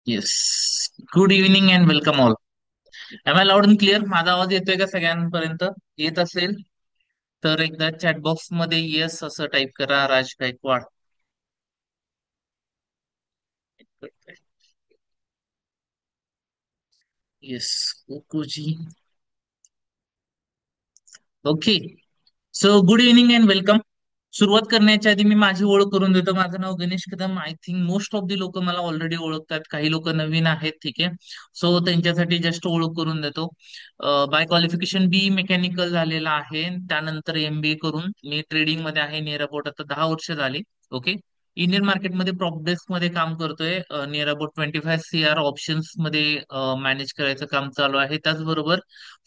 Yes. Good evening and welcome all. Am I loud and clear? माझा आवाज येतोय का सगळ्यांपर्यंत? येत असेल तर एकदा चॅटबॉक्स मध्ये येस असं टाईप करा. राज गायकवाड. येस. कोकोजी. Okay. So good evening and welcome. सुरुवात करण्याच्या आधी मी माझी ओळख करून देतो. माझं नाव Ganesh Kadam. I think most of the लोक मला ऑलरेडी ओळखतात. काही लोक नवीन आहेत. ठीक आहे. सो त्यांच्यासाठी जस्ट ओळख करून देतो. बाय क्वालिफिकेशन बी मेकॅनिकल झालेला आहे. त्यानंतर MBA करून मी ट्रेडिंग मध्ये आहे. नियर अबाउट आता 10 वर्ष झाली. ओके. इंडियन मार्केटमध्ये प्रॉप डेस्क मध्ये काम करतोय. नियर अबाउट 25 CR ऑप्शन्स मध्ये मॅनेज करायचं काम चालू आहे. त्याचबरोबर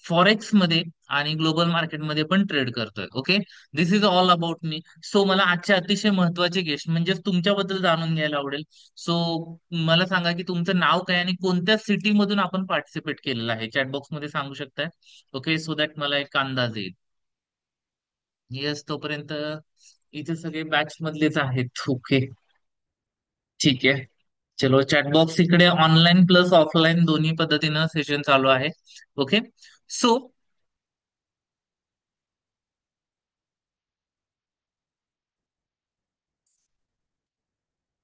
फॉरेक्स मध्ये आणि ग्लोबल मार्केटमध्ये पण ट्रेड करतोय. Okay. This is all about me. So मला आजचे अतिशय महत्वाचे गेस्ट म्हणजे तुमच्याबद्दल जाणून घ्यायला आवडेल. सो मला सांगा की तुमचं नाव काय आणि कोणत्या सिटी मधून आपण पार्टिसिपेट केलेलं आहे, चॅटबॉक्स मध्ये सांगू शकताय. ओके, सो दॅट मला एक अंदाज येईल. येस, तोपर्यंत इथे सगळे बॅच मधलेच आहेत. ओके. ठीक आहे. चलो, चॅटबॉक्स इकडे ऑनलाईन प्लस ऑफलाईन दोन्ही पद्धतीनं सेशन चालू आहे. Okay. So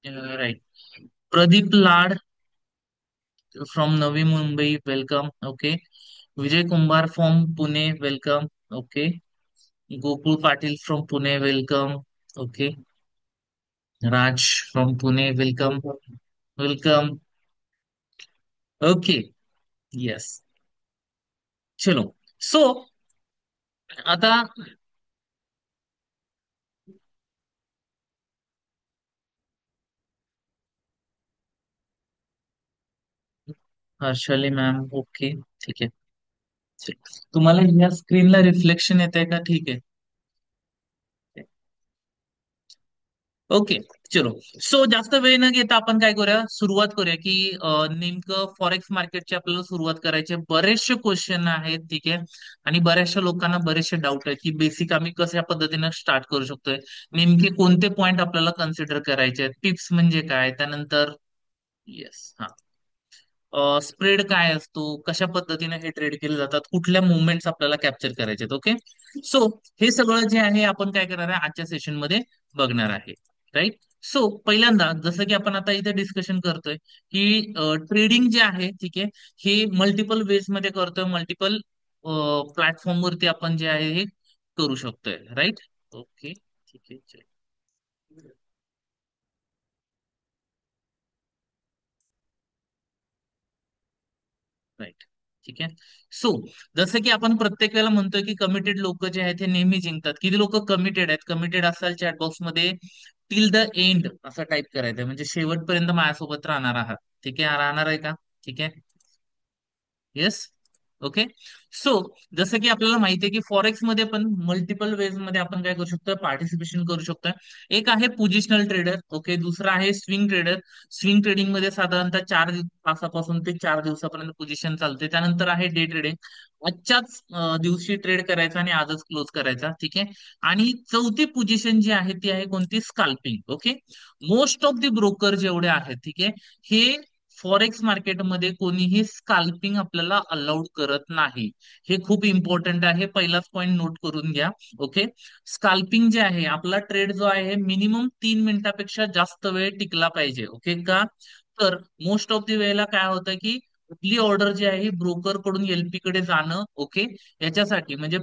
right. Pradeep Lad from Navi Mumbai, welcome. Okay. Vijay Kumbhar from Pune, welcome. Okay. Gokul Patil from Pune, welcome. Okay. Raj from Pune, welcome. Welcome. Okay. Yes. चलो. सो आता हर्षाली मॅम. ओके. ठीक आहे. चलो. तुम्हाला या स्क्रीनला रिफ्लेक्शन येत आहे का? ठीक आहे. ओके. चलो. सो जास्त वेळ न घेता आपण काय करूया, सुरुवात करूया की नेमकं फॉरेक्स मार्केटची आपल्याला सुरुवात करायची बरेचसे क्वेश्चन आहेत. ठीक आहे. आणि बऱ्याचशा लोकांना बरेचसे डाऊट आहेत की बेसिक आम्ही कशा पद्धतीने स्टार्ट करू शकतोय, नेमके कोणते पॉइंट आपल्याला कन्सिडर करायचे आहेत, टिप्स म्हणजे काय, त्यानंतर येस हा स्प्रेड काय असतो, कशा पद्धतीने हे ट्रेड केले जातात, कुठल्या मुवमेंट्स आपल्याला कॅप्चर करायचे आहेत. ओके. सो हे सगळं जे आहे आपण काय करणार आहे आजच्या सेशन मध्ये बघणार आहे. राईट. सो पहिल्यांदा जसं की आपण आता इथे डिस्कशन करतोय की ट्रेडिंग जे आहे, ठीक आहे, हे मल्टिपल वेज मध्ये करतोय. मल्टिपल प्लॅटफॉर्म वरती आपण जे आहे हे करू शकतोय. राईट. ओके. ठीक आहे. चल. राईट. ठीक आहे. सो जसं की आपण प्रत्येक वेळेला म्हणतोय की कमिटेड लोक जे आहेत ते नेहमी जिंकतात. किती लोक कमिटेड आहेत? कमिटेड असाल चॅटबॉक्स मध्ये टिल द एंड असं टाईप करायचं, म्हणजे शेवटपर्यंत माझ्यासोबत राहणार आहात. ठीक आहे. राहणार आहे का? ठीक आहे. येस. ओके. सो जसं की आपल्याला माहिती आहे की फॉरेक्स मध्ये पण मल्टिपल वेज मध्ये आपण काय करू शकतो, पार्टिसिपेशन करू शकतो. एक आहे पोझिशनल ट्रेडर. ओके. दुसरा आहे स्विंग ट्रेडर. स्विंग ट्रेडिंग मध्ये साधारणतः 4 तासापासून ते 4 दिवसापर्यंत पोझिशन चालते. त्यानंतर आहे डे ट्रेडिंग. आजच्याच दिवशी ट्रेड करायचा आणि आजच क्लोज करायचा. ठीक आहे. आणि चौथी पोझिशन जी आहे ती आहे कोणती? Scalping. Okay. Most of the broker जेवढे आहेत, ठीक आहे, हे फॉरेक्स मार्केटमध्ये कोणीही स्काल्पिंग आपल्याला अलाउड करत नाही. हे खूप इम्पॉर्टंट आहे. पहिलाच पॉईंट नोट करून घ्या. ओके. स्काल्पिंग जे आहे, आपला ट्रेड जो आहे मिनिमम 3 मिनिटापेक्षा जास्त वेळ टिकला पाहिजे. ओके का? तर मोस्ट ऑफ दी वेळेला काय होतं की आपली ऑर्डर जी आहे ब्रोकर कडून LP कडे जाणं. ओके. याच्यासाठी म्हणजे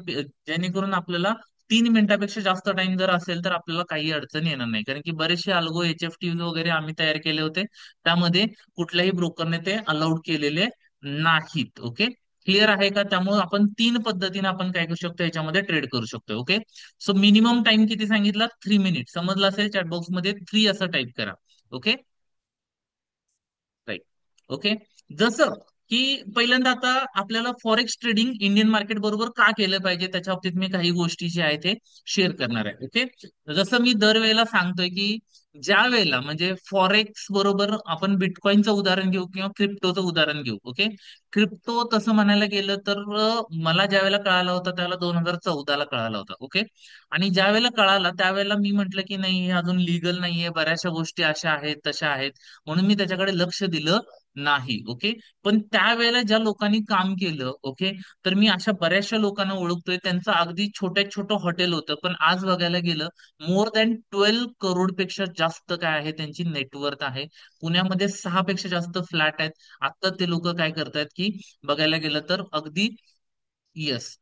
जेणेकरून आपल्याला 3 मिनिटापेक्षा जास्त टाइम जर असेल तर आपल्याला काही अडचण येणार नाही, कारण की बरेचसे अल्गो HFT वगैरे आम्ही तयार केले होते. त्यामध्ये कुठल्याही ब्रोकरने ते अलाउड केलेले नाहीत. ओके. क्लिअर आहे का? त्यामुळे आपण 3 पद्धतीने आपण काय करू शकतो, याच्यामध्ये ट्रेड करू शकतो. ओके. सो मिनिमम टाइम किती सांगितला? 3 मिनिट. समजलं असेल? चॅटबॉक्स मध्ये 3 असं टाईप करा. ओके. राईट. ओके. जसं की पहिल्यांदा आता आपल्याला फॉरेक्स ट्रेडिंग इंडियन मार्केट बरोबर का केलं पाहिजे, त्याच्या बाबतीत मी काही गोष्टी जे आहे ते शेअर करणार आहे. ओके. जसं मी दरवेळेला सांगतोय की ज्या वेळेला म्हणजे फॉरेक्स बरोबर आपण बिटकॉइनचं उदाहरण घेऊ किंवा क्रिप्टोचं उदाहरण घेऊ. ओके. क्रिप्टो तसं म्हणायला गेलं तर मला ज्या वेळेला कळाला होता त्यावेळेला 2014ला कळाला होता. ओके. आणि ज्या वेळेला कळाला त्यावेळेला मी म्हंटल की नाही, हे अजून लिगल नाहीये, बऱ्याचशा गोष्टी अशा आहेत तशा आहेत, म्हणून मी त्याच्याकडे लक्ष दिलं नाही. ओके. पण त्यावेळेला ज्या लोकांनी काम केलं, ओके, तर मी अशा बऱ्याचशा लोकांना ओळखतोय, त्यांचं अगदी छोट्यात छोटं हॉटेल होतं, पण आज बघायला गेलं मोर दॅन 12 करोड पेक्षा जास्त काय आहे त्यांची नेटवर्थ आहे. पुण्यामध्ये 6 पेक्षा जास्त फ्लॅट आहेत. आता ते लोक काय करतायत की बघायला गेलं तर अगदी, येस,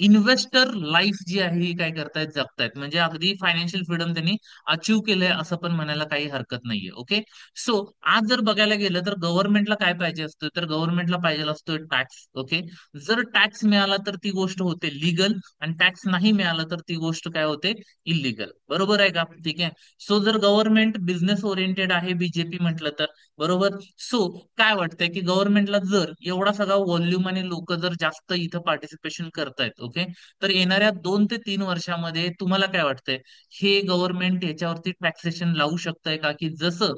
इन्व्हेस्टर लाईफ जी आहे ही काय करतायत, जगतायत. म्हणजे अगदी फायनान्शियल फ्रीडम त्यांनी अचीव्ह केलंय असं पण म्हणायला काही हरकत नाहीये. ओके. सो आज जर बघायला गेलं तर गव्हर्नमेंटला काय पाहिजे असतं, तर गव्हर्नमेंटला पाहिजे असतो टॅक्स. ओके. जर टॅक्स मिळाला तर ती गोष्ट होते लिगल, आणि टॅक्स नाही मिळाला तर ती गोष्ट काय होते, इलिगल. बरोबर आहे का? ठीक आहे. सो जर गव्हर्नमेंट बिझनेस ओरिएंटेड आहे बीजेपी म्हटलं तर, बरोबर. सो काय वाटतंय की गव्हर्नमेंटला जर एवढा सगळा व्हॉल्यूम आणि लोक जर जास्त इथं पार्टिसिपेशन करतायत, ओके, तर येणाऱ्या 2 ते 3 वर्षामध्ये तुम्हाला काय वाटतंय, हे गव्हर्नमेंट याच्यावरती टॅक्सेशन लावू शकतंय का, की जसं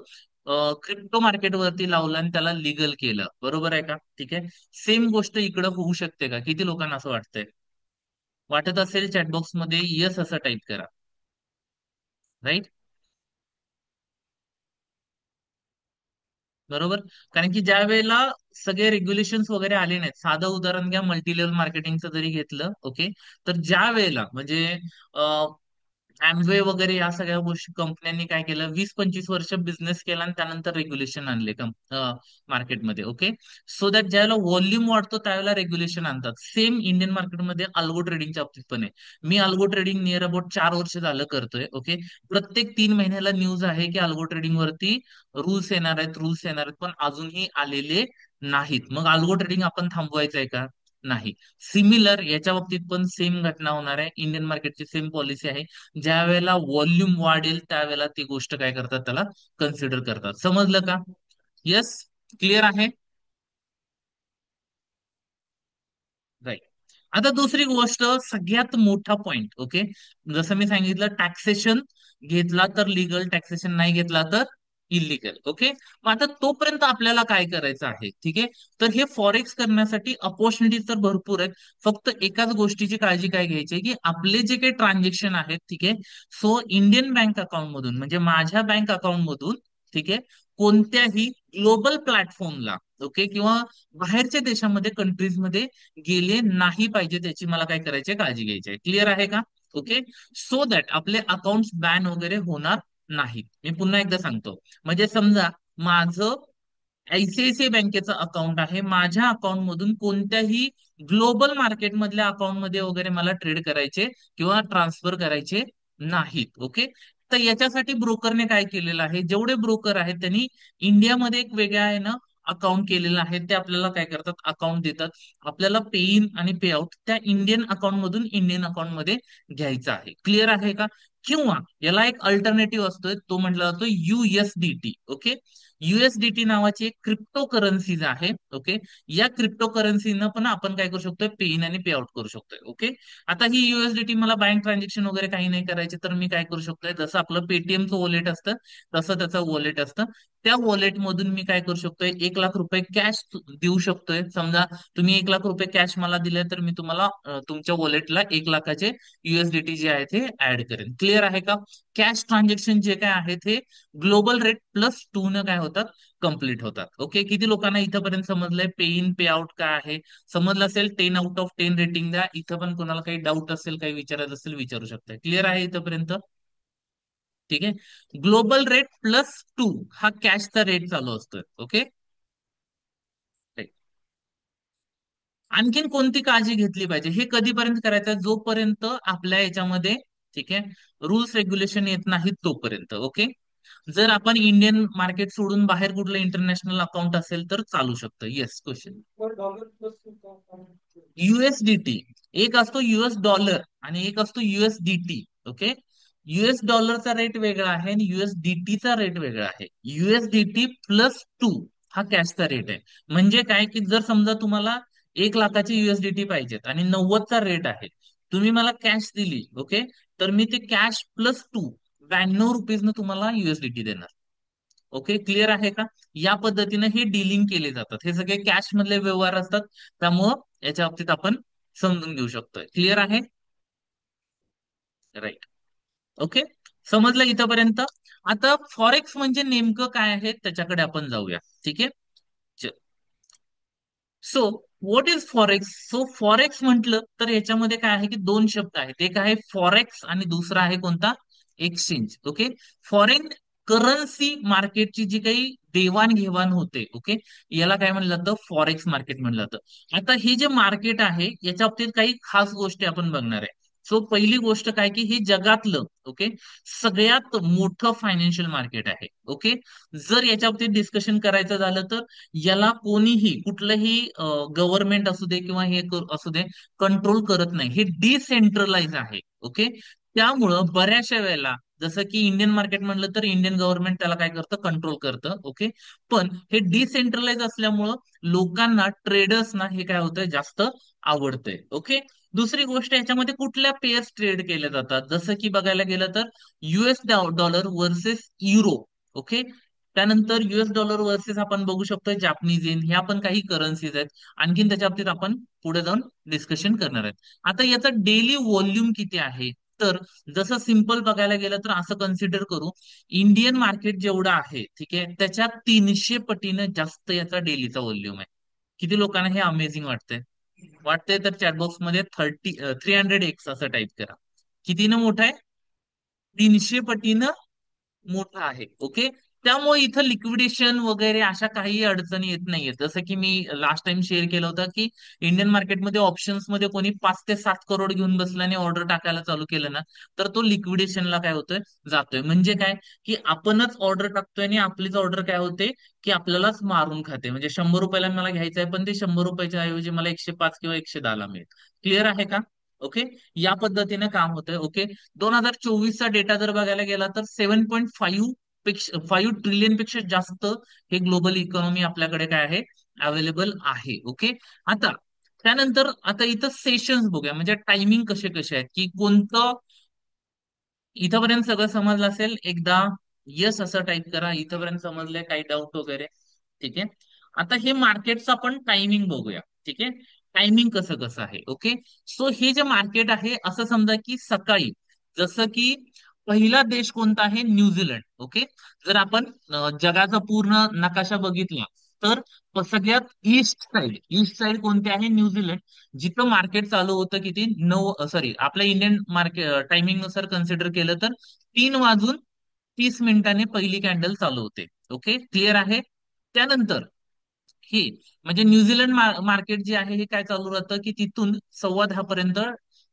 क्रिप्टो मार्केटवरती लावलं आणि त्याला लिगल केलं, बरोबर आहे का? ठीक आहे. सेम गोष्ट इकडं होऊ शकते का? किती लोकांना असं वाटतंय? वाटत असेल चॅटबॉक्स मध्ये यस असं टाईप करा. राईट. बरोबर. कारण की ज्या वेळेला सगळे रेग्युलेशन्स वगैरे आले नाहीत, साधं उदाहरण घ्या, मल्टी लेवल मार्केटिंगचं जरी घेतलं, ओके, तर ज्या वेळेला म्हणजे अॅमवे वगैरे या सगळ्या गोष्टी कंपन्यांनी काय केलं, 20-25 वर्ष बिझनेस केला आणि त्यानंतर रेग्युलेशन आणले मार्केटमध्ये. ओके. सो दॅट ज्यावेळेला व्हॉल्यूम वाढतो त्यावेळेला रेग्युलेशन आणतात. सेम इंडियन मार्केटमध्ये अल्गो ट्रेडिंगच्या बाबतीत पण आहे. मी अल्गो ट्रेडिंग नियर अबाउट 4 वर्ष झालं करतोय. ओके. प्रत्येक 3 महिन्याला न्यूज आहे की अल्गो ट्रेडिंग वरती रूल्स येणार आहेत, रूल्स येणार आहेत, पण अजूनही आलेले नाहीत. मग अल्गो ट्रेडिंग आपण थांबवायचंय का? नाही. सिमिलर याच्या बाबतीत पण सेम घटना होणार आहे. इंडियन मार्केटची सेम पॉलिसी आहे. ज्या वेळेला व्हॉल्यूम वाढेल त्यावेळेला ती गोष्ट काय करतात, त्याला कन्सिडर करतात. समजलं का? येस. क्लिअर आहे. राईट. आता दुसरी गोष्ट, सगळ्यात मोठा पॉइंट. ओके. जसं मी सांगितलं, टॅक्सेशन घेतला तर लिगल, टॅक्सेशन नाही घेतला तर इलिगल. ओके. मग आता तोपर्यंत आपल्याला काय करायचं आहे, ठीक आहे. तर हे फॉरेक्स करण्यासाठी अपॉर्च्युनिटीज तर भरपूर आहेत. फक्त एकाच गोष्टीची काळजी काय घ्यायची आहे, की आपले जे काही ट्रान्झॅक्शन आहेत, ठीक आहे, सो इंडियन बँक अकाउंट मधून म्हणजे माझ्या बँक अकाउंट मधून, ठीक आहे, कोणत्याही ग्लोबल प्लॅटफॉर्मला, ओके, किंवा बाहेरच्या देशामध्ये, कंट्रीजमध्ये गेले नाही पाहिजे, त्याची मला काय करायची आहे, काळजी घ्यायची आहे. क्लिअर आहे का? ओके. सो दॅट आपले अकाउंट बॅन वगैरे होणार नाहीत. मी पुन्हा एकदा सांगतो. म्हणजे समजा माझं आयसीआयसीआय बँकेचं अकाउंट आहे, माझ्या अकाउंट मधून कोणत्याही ग्लोबल मार्केट मधल्या अकाउंट मध्ये वगैरे मला ट्रेड करायचे किंवा ट्रान्सफर करायचे नाहीत. ओके. तर याच्यासाठी ब्रोकरने काय केलेलं आहे, जेवढे ब्रोकर आहेत त्यांनी इंडियामध्ये एक वेगळ्या आहे ना अकाउंट केलेलं आहे. ते आपल्याला काय करतात, अकाउंट देतात. आपल्याला पे इन आणि पे आउट त्या इंडियन अकाउंट मधून इंडियन अकाउंट मध्ये घ्यायचं आहे. क्लिअर आहे का? किंवा याला एक अल्टरनेटिव्ह असतोय, तो म्हटला जातो युएसडीटी. ओके. युएसडीटी नावाची एक क्रिप्टो करन्सीज आहे. ओके. या क्रिप्टो करन्सीनं पण आपण काय करू शकतोय, पे इन आणि पे आउट करू शकतोय. ओके. आता ही युएसडीटी मला बँक ट्रान्झॅक्शन वगैरे काही नाही करायचे, तर मी काय करू शकतोय, जसं आपलं पेटीएमचं वॉलेट असतं तसं त्याचं वॉलेट असतं. त्या वॉलेट मधून मी काय करू शकतोय, 1 लाख रुपये कॅश देऊ शकतोय. समजा तुम्ही 1 लाख रुपये कॅश मला दिले, तर मी तुम्हाला तुमच्या वॉलेटला 1 लाखाचे युएसडीटी जे आहे ते ऍड करेन. क्लिअर आहे का? कॅश ट्रान्झॅक्शन जे काय आहे ते ग्लोबल रेट +2 न काय होतात, कम्प्लीट होतात. ओके. किती लोकांना इथंपर्यंत समजलंय पे इन पे आउट काय आहे? समजलं असेल, 10 आउट ऑफ 10 रेटिंग द्या. इथं पण कोणाला काही डाऊट असेल, काही विचारायचं असेल, विचारू शकताय. क्लिअर आहे इथंपर्यंत? ठीक आहे. ग्लोबल रेट +2 हा कॅशचा रेट चालू असतोय. ओके. आणखीन कोणती काळजी घेतली पाहिजे, हे कधीपर्यंत करायचं, जोपर्यंत आपल्या याच्यामध्ये, ठीक आहे, रूल्स रेग्युलेशन येत नाहीत तोपर्यंत. ओके. जर आपण इंडियन मार्केट सोडून बाहेर कुठलं इंटरनॅशनल अकाउंट असेल तर चालू शकतं. Yes, question. युएसडीटी एक असतो, युएस डॉलर, आणि एक असतो युएसडीटी. ओके. युएस डॉलरचा रेट वेगळा आहे आणि युएसडीटीचा रेट वेगळा आहे. युएसडीटी +2 हा कॅशचा रेट आहे. म्हणजे काय, की जर समजा तुम्हाला 1 लाखाची युएसडीटी पाहिजेत आणि 90चा रेट आहे, तुम्ही मला कॅश दिली, ओके, तर मी ते कॅश +2 92 रुपीजनं तुम्हाला युएसडीटी देणार. ओके. क्लिअर आहे का? या पद्धतीने हे डीलिंग केले जातात. हे सगळे कॅश मधले व्यवहार असतात. त्यामुळं याच्या बाबतीत आपण समजून घेऊ शकतोय. क्लिअर आहे? राईट. ओके. समजलं इथपर्यंत? आता फॉरेक्स म्हणजे नेमकं काय आहे त्याच्याकडे आपण जाऊया. ठीक आहे. So what is forex? So forex म्हटलं तर याच्यामध्ये काय आहे की दोन शब्द आहेत. एक आहे फॉरेक्स आणि दुसरा आहे कोणता? एक्सचेंज. ओके. फॉरेन करन्सी मार्केटची जी काही देवाणघेवाण होते, ओके, याला काय म्हणलं जातं? फॉरेक्स मार्केट म्हणलं जातं. आता हे जे मार्केट आहे याच्या बाबतीत काही खास गोष्टी आपण बघणार आहे. सो पहिली गोष्ट काय की हे जगातलं, ओके, सगळ्यात मोठं फायनान्शियल मार्केट आहे. ओके. जर याच्या बाबतीत डिस्कशन करायचं झालं तर याला कोणीही कुठलंही गव्हर्नमेंट असू दे किंवा हे असू दे, कंट्रोल करत नाही. हे डिसेंट्रलाइज आहे. ओके. त्यामुळं बऱ्याचशा वेळेला जसं की इंडियन मार्केट म्हणलं तर इंडियन गव्हर्नमेंट त्याला काय करतं? कंट्रोल करतं. ओके. पण हे डिसेंट्रलाइज असल्यामुळं लोकांना, ट्रेडर्सना हे काय होतंय? जास्त आवडतंय. ओके. दुसरी गोष्ट, याच्यामध्ये कुठल्या पेअर्स ट्रेड केल्या जातात? जसं की बघायला गेलं तर US dollar versus euro. Okay. त्यानंतर युएस डॉलर वर्सेस आपण बघू शकतो जापनीज येन, ह्या पण काही करन्सीज आहेत. आणखीन त्याच्या बाबतीत आपण पुढे जाऊन डिस्कशन करणार आहेत. आता याचा डेली व्हॉल्यूम किती आहे? तर जसं सिंपल बघायला गेलं तर असं कन्सिडर करू, इंडियन मार्केट जेवढं आहे, ठीक आहे, त्याच्या 300 पटीनं जास्त याचा डेलीचा व्हॉल्यूम आहे. किती लोकांना हे अमेझिंग वाटतंय? वाटतंय तर चॅटबॉक्स मध्ये 300x असं टाईप करा. कितीनं मोठं आहे? 300 पटीनं मोठा आहे. ओके. त्यामुळे इथं लिक्विडेशन वगैरे अशा काही अडचणी येत नाहीयेत. जसं की मी लास्ट टाइम शेअर केलं होतं की इंडियन मार्केटमध्ये ऑप्शन्स मध्ये कोणी 5 ते 7 करोड घेऊन बसलं आणि ऑर्डर टाकायला चालू केलं ना, तर तो लिक्विडेशनला काय होतोय? जातोय. म्हणजे काय की आपणच ऑर्डर टाकतोय आणि आपलीच ऑर्डर काय होते की आपल्यालाच मारून खाते. म्हणजे 100 रुपयाला मला घ्यायचं आहे पण ते 100 रुपयाच्या ऐवजी मला 105 किंवा 110 मिळेल. क्लिअर आहे का? ओके. या पद्धतीने काम होतंय. ओके. 2024चा डेटा जर बघायला गेला तर 7.5 ट्रिलियन पेक्षा जास्त हे ग्लोबल इकॉनॉमी आपल्याकडे काय आहे? अवेलेबल आहे. ओके. आता त्यानंतर आता इथं सेशन्स बघूया, म्हणजे टायमिंग कसे कसे आहेत की कोणतं. इथपर्यंत सगळं समजलं असेल. एकदा यस असं टाईप करा. इथपर्यंत समजलंय? काही डाऊट वगैरे? ठीक आहे. आता हे मार्केटचं आपण टायमिंग बघूया. ठीक आहे. टायमिंग कसं कसं आहे? ओके. सो हे जे मार्केट आहे असं समजा की सकाळी, जसं की पहिला देश कोणता आहे? न्यूझीलंड. ओके. जर आपण जगाचा पूर्ण नकाशा बघितला तर सगळ्यात ईस्ट साइड कोणते आहे? न्यूझीलंड. जिथं मार्केट चालू होतं किती? 9, सॉरी, आपल्या इंडियन मार्केट टायमिंग नुसार कन्सिडर केलं तर 3 वाजून 30 मिनिटांनी पहिली कॅन्डल चालू होते. ओके. क्लिअर आहे? त्यानंतर हे म्हणजे न्यूझीलंड मार्केट जे आहे हे काय चालू राहतं की तिथून 9:15 पर्यंत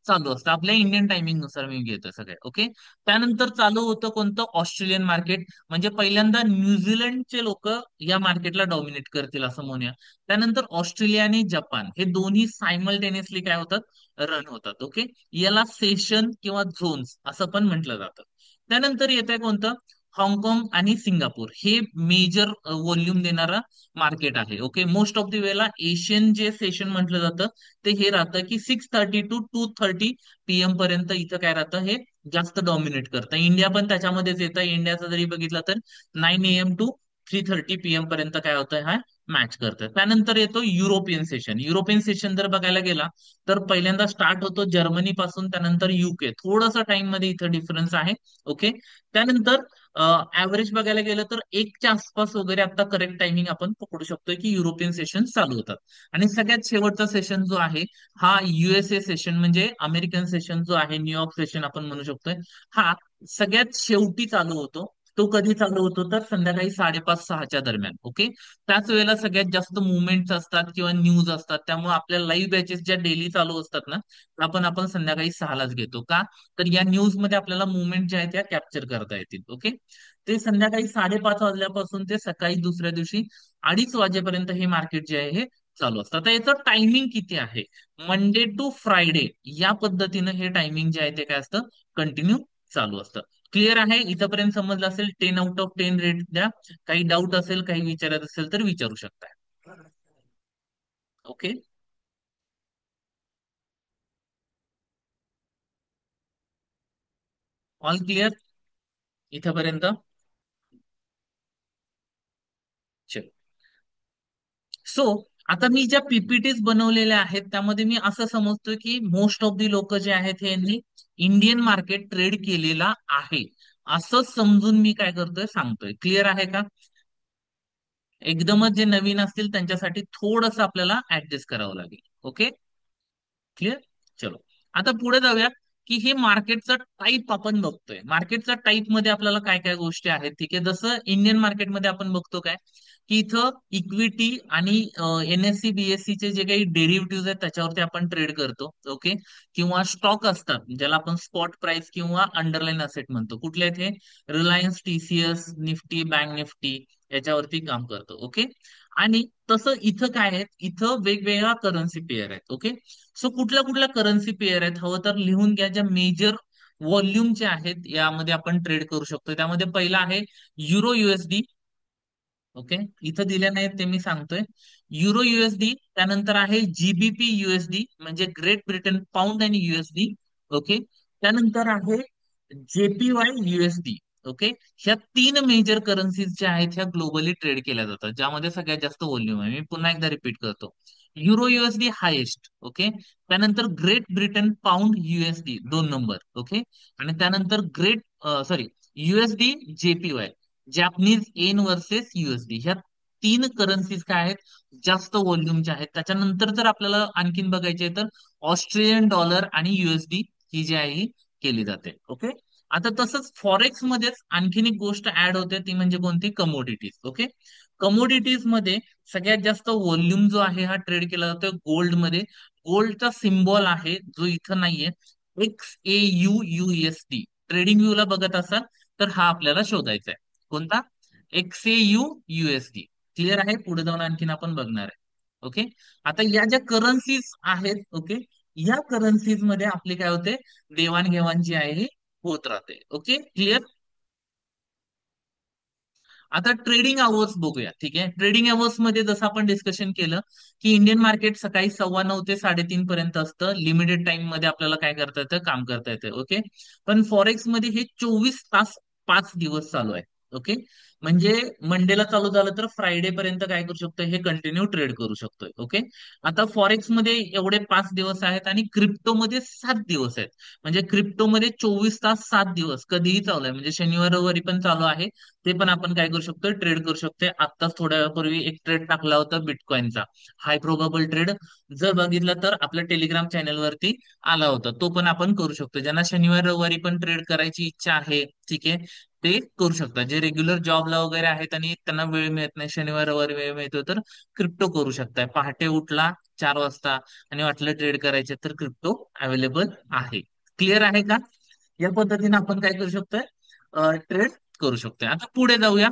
चालू असतं. आपल्या इंडियन टायमिंग नुसार मी घेतो सगळे. ओके. त्यानंतर चालू होतं कोणतं? Australian market. म्हणजे पहिल्यांदा न्यूझीलंडचे लोक या मार्केटला डॉमिनेट करतील असं म्हणूया. त्यानंतर ऑस्ट्रेलिया आणि जपान हे दोन्ही सायमल्टेनियसली काय होतात? रन होतात. ओके. याला सेशन किंवा झोन्स असं पण म्हटलं जातं. त्यानंतर येत आहे कोणतं? हाँगकाँग आणि सिंगापूर. हे मेजर व्हॉल्यूम देणारा मार्केट आहे. ओके. मोस्ट ऑफ द वेळेला एशियन जे सेशन म्हटलं जातं ते हे राहतं की 6:30 to 2:30 PM पर्यंत इथं काय राहतं? हे जास्त डॉमिनेट करतं. इंडिया पण त्याच्यामध्येच येतं. इंडियाचं जरी बघितलं तर 9 AM to 3:30 PM पर्यंत काय होतं? हा मॅच करतं. त्यानंतर येतो युरोपियन सेशन. युरोपियन सेशन जर बघायला गेला तर पहिल्यांदा स्टार्ट होतो जर्मनी पासून, त्यानंतर युके. थोडंसं टाइम मध्ये इथं डिफरन्स आहे. ओके. त्यानंतर ऍव्हरेज बघायला गेलं तर 1च्या आसपास वगैरे आता करेक्ट टायमिंग आपण पकडू शकतोय की युरोपियन सेशन चालू होतात. आणि सगळ्यात शेवटचा सेशन जो आहे हा युएसए सेशन, म्हणजे अमेरिकन सेशन जो आहे, न्यूयॉर्क सेशन आपण म्हणू शकतोय, हा सगळ्यात शेवटी चालू होतो. तो कधी चालू होतो? तर संध्याकाळी 5:30-6च्या दरम्यान. ओके. त्याच वेळेला सगळ्यात जास्त मुवमेंट्स असतात किंवा न्यूज असतात. त्यामुळे आपल्या लाईव्ह बॅचेस ज्या डेली चालू असतात ना, आपण संध्याकाळी 6लाच घेतो. का? तर या न्यूज मध्ये आपल्याला मुवमेंट ज्या आहेत त्या कॅप्चर करता येतील. ओके. ते संध्याकाळी 5:30 वाजल्यापासून ते सकाळी दुसऱ्या दिवशी 2:30 वाजेपर्यंत हे मार्केट जे आहे हे चालू असतं. आता याचं टायमिंग किती आहे? मंडे टू फ्रायडे या पद्धतीनं हे टायमिंग जे आहे ते काय असतं? कंटिन्यू चालू असतं. क्लिअर आहे? इथपर्यंत समजलं असेल. 10 आउट ऑफ 10 रेट द्या. काही डाऊट असेल, काही विचारत असेल तर विचारू शकता. ओके. ऑल क्लिअर इथपर्यंत? सो आता मी ज्या पीपीटीज बनवलेल्या आहेत त्यामध्ये मी असं समजतोय की मोस्ट ऑफ दी लोक जे आहेत हे यांनी इंडियन मार्केट ट्रेड केलेला आहे, असं समजून मी काय करतोय? सांगतोय. क्लिअर आहे का? एकदमच जे नवीन असतील त्यांच्यासाठी थोडंसं आपल्याला ऍडजस्ट करावं लागेल. Okay, clear. चलो, आता पुढे जाऊया की हे मार्केटचा टाईप आपण बघतोय. मार्केटचा टाईप मध्ये आपल्याला काय काय गोष्टी आहेत, ठीक आहे. जसं इंडियन मार्केटमध्ये आपण बघतो काय, की इथं इक्विटी आणि NSE BSE चे जे काही डेरिव्हेटिव्ह आहेत त्याच्यावरती आपण ट्रेड करतो. ओके, किंवा स्टॉक असतात ज्याला आपण स्पॉट प्राइस किंवा अंडरलाईन असेट म्हणतो. कुठले आहेत हे? Reliance, TCS, Nifty, bank Nifty याच्यावरती काम करतो. ओके, आणि तसं इथं काय आहे, इथं वेगवेगळ्या करन्सी पेअर आहेत. ओके, सो कुठल्या कुठल्या करन्सी पेअर आहेत हवं तर लिहून घ्या, ज्या मेजर व्हॉल्युमचे आहेत यामध्ये आपण ट्रेड करू शकतो. त्यामध्ये पहिला आहे युरो USD. ओके, इथं दिले नाहीत ते मी सांगतोय. युरो USD, त्यानंतर आहे GBP USD म्हणजे ग्रेट ब्रिटन पाऊंड आणि USD. ओके, त्यानंतर आहे JPY USD. ओके, ह्या तीन मेजर करन्सीज ज्या आहेत ह्या ग्लोबली ट्रेड केल्या जातात, ज्यामध्ये सगळ्यात जास्त व्हॉल्युम आहे. मी पुन्हा एकदा रिपीट करतो. Euro USD highest. ओके, त्यानंतर great Britain pound USD 2 number. Okay, आणि त्यानंतर सॉरी USD JPY जॅपनीज येन वर्सेस USD, ह्या तीन करन्सीज काय आहेत, जास्त व्हॉल्युमच्या आहेत. त्याच्यानंतर जर आपल्याला आणखीन बघायचे तर ऑस्ट्रेलियन डॉलर आणि USD ही जी आहे ही केली जाते. ओके, आता तसंच फॉरेक्स मध्येच आणखीन एक गोष्ट ऍड होते, ती म्हणजे कोणती? कमोडिटीज. ओके, कमोडिटीज मध्ये सगळ्यात जास्त व्हॉल्युम जो आहे हा ट्रेड केला जातो गोल्ड मध्ये. गोल्डचा सिम्बॉल आहे जो इथं नाहीये, XAUUSD. ट्रेडिंग व्ह्यू ला बघत असाल तर हा आपल्याला शोधायचा आहे. कोणता? XAUUSD. क्लिअर आहे? पुढे जाऊन आणखीन आपण बघणार आहे. ओके, आता या ज्या करन्सीज आहेत, ओके, या करन्सीज मध्ये आपले काय होते, देवाणघेवाण जी आहे ही होत राहते. Okay, clear. आता ट्रेडिंग अवर्स बघूया, ठीक आहे. ट्रेडिंग अवर्स मध्ये जसं आपण डिस्कशन केलं की इंडियन मार्केट सकाळी 9:15 ते 3:30 पर्यंत असतं. लिमिटेड टाइम मध्ये आपल्याला काय करता येतं, काम करता येतं. ओके, पण फॉरेक्स मध्ये हे 24 तास 5 दिवस चालू आहे. ओके, म्हणजे मंडेला चालू झालं तर फ्रायडे पर्यंत काय करू शकतो, हे कंटिन्यू ट्रेड करू शकतोय. ओके, आता फॉरेक्स मध्ये एवढे 5 दिवस आहेत आणि क्रिप्टो मध्ये 7 दिवस आहेत. म्हणजे क्रिप्टो मध्ये 24 तास 7 दिवस कधीही चालू आहे, म्हणजे शनिवार रविवारी पण चालू आहे. ते पण आपण काय करू शकतो, ट्रेड करू शकतो. आत्ताच थोड्या वेळापूर्वी एक ट्रेड टाकला होता बिटकॉइनचा, हाय प्रोबेबल ट्रेड. जर बघितलं तर आपल्या टेलिग्राम चॅनल वरती आला होता, तो पण आपण करू शकतो. ज्यांना शनिवार रविवारी पण ट्रेड करायची इच्छा आहे, ठीक आहे, ते करू शकतात. जे रेग्युलर जॉबला वगैरे आहेत आणि त्यांना वेळ मिळत नाही, शनिवार रविवारी वेळ मिळतो, तर क्रिप्टो करू शकताय. पहाटे उठला 4 वाजता आणि वाटलं ट्रेड करायचे तर क्रिप्टो अवेलेबल आहे. क्लिअर आहे का? या पद्धतीने आपण काय करू शकतोय, ट्रेड करू शकतोय. आता पुढे जाऊया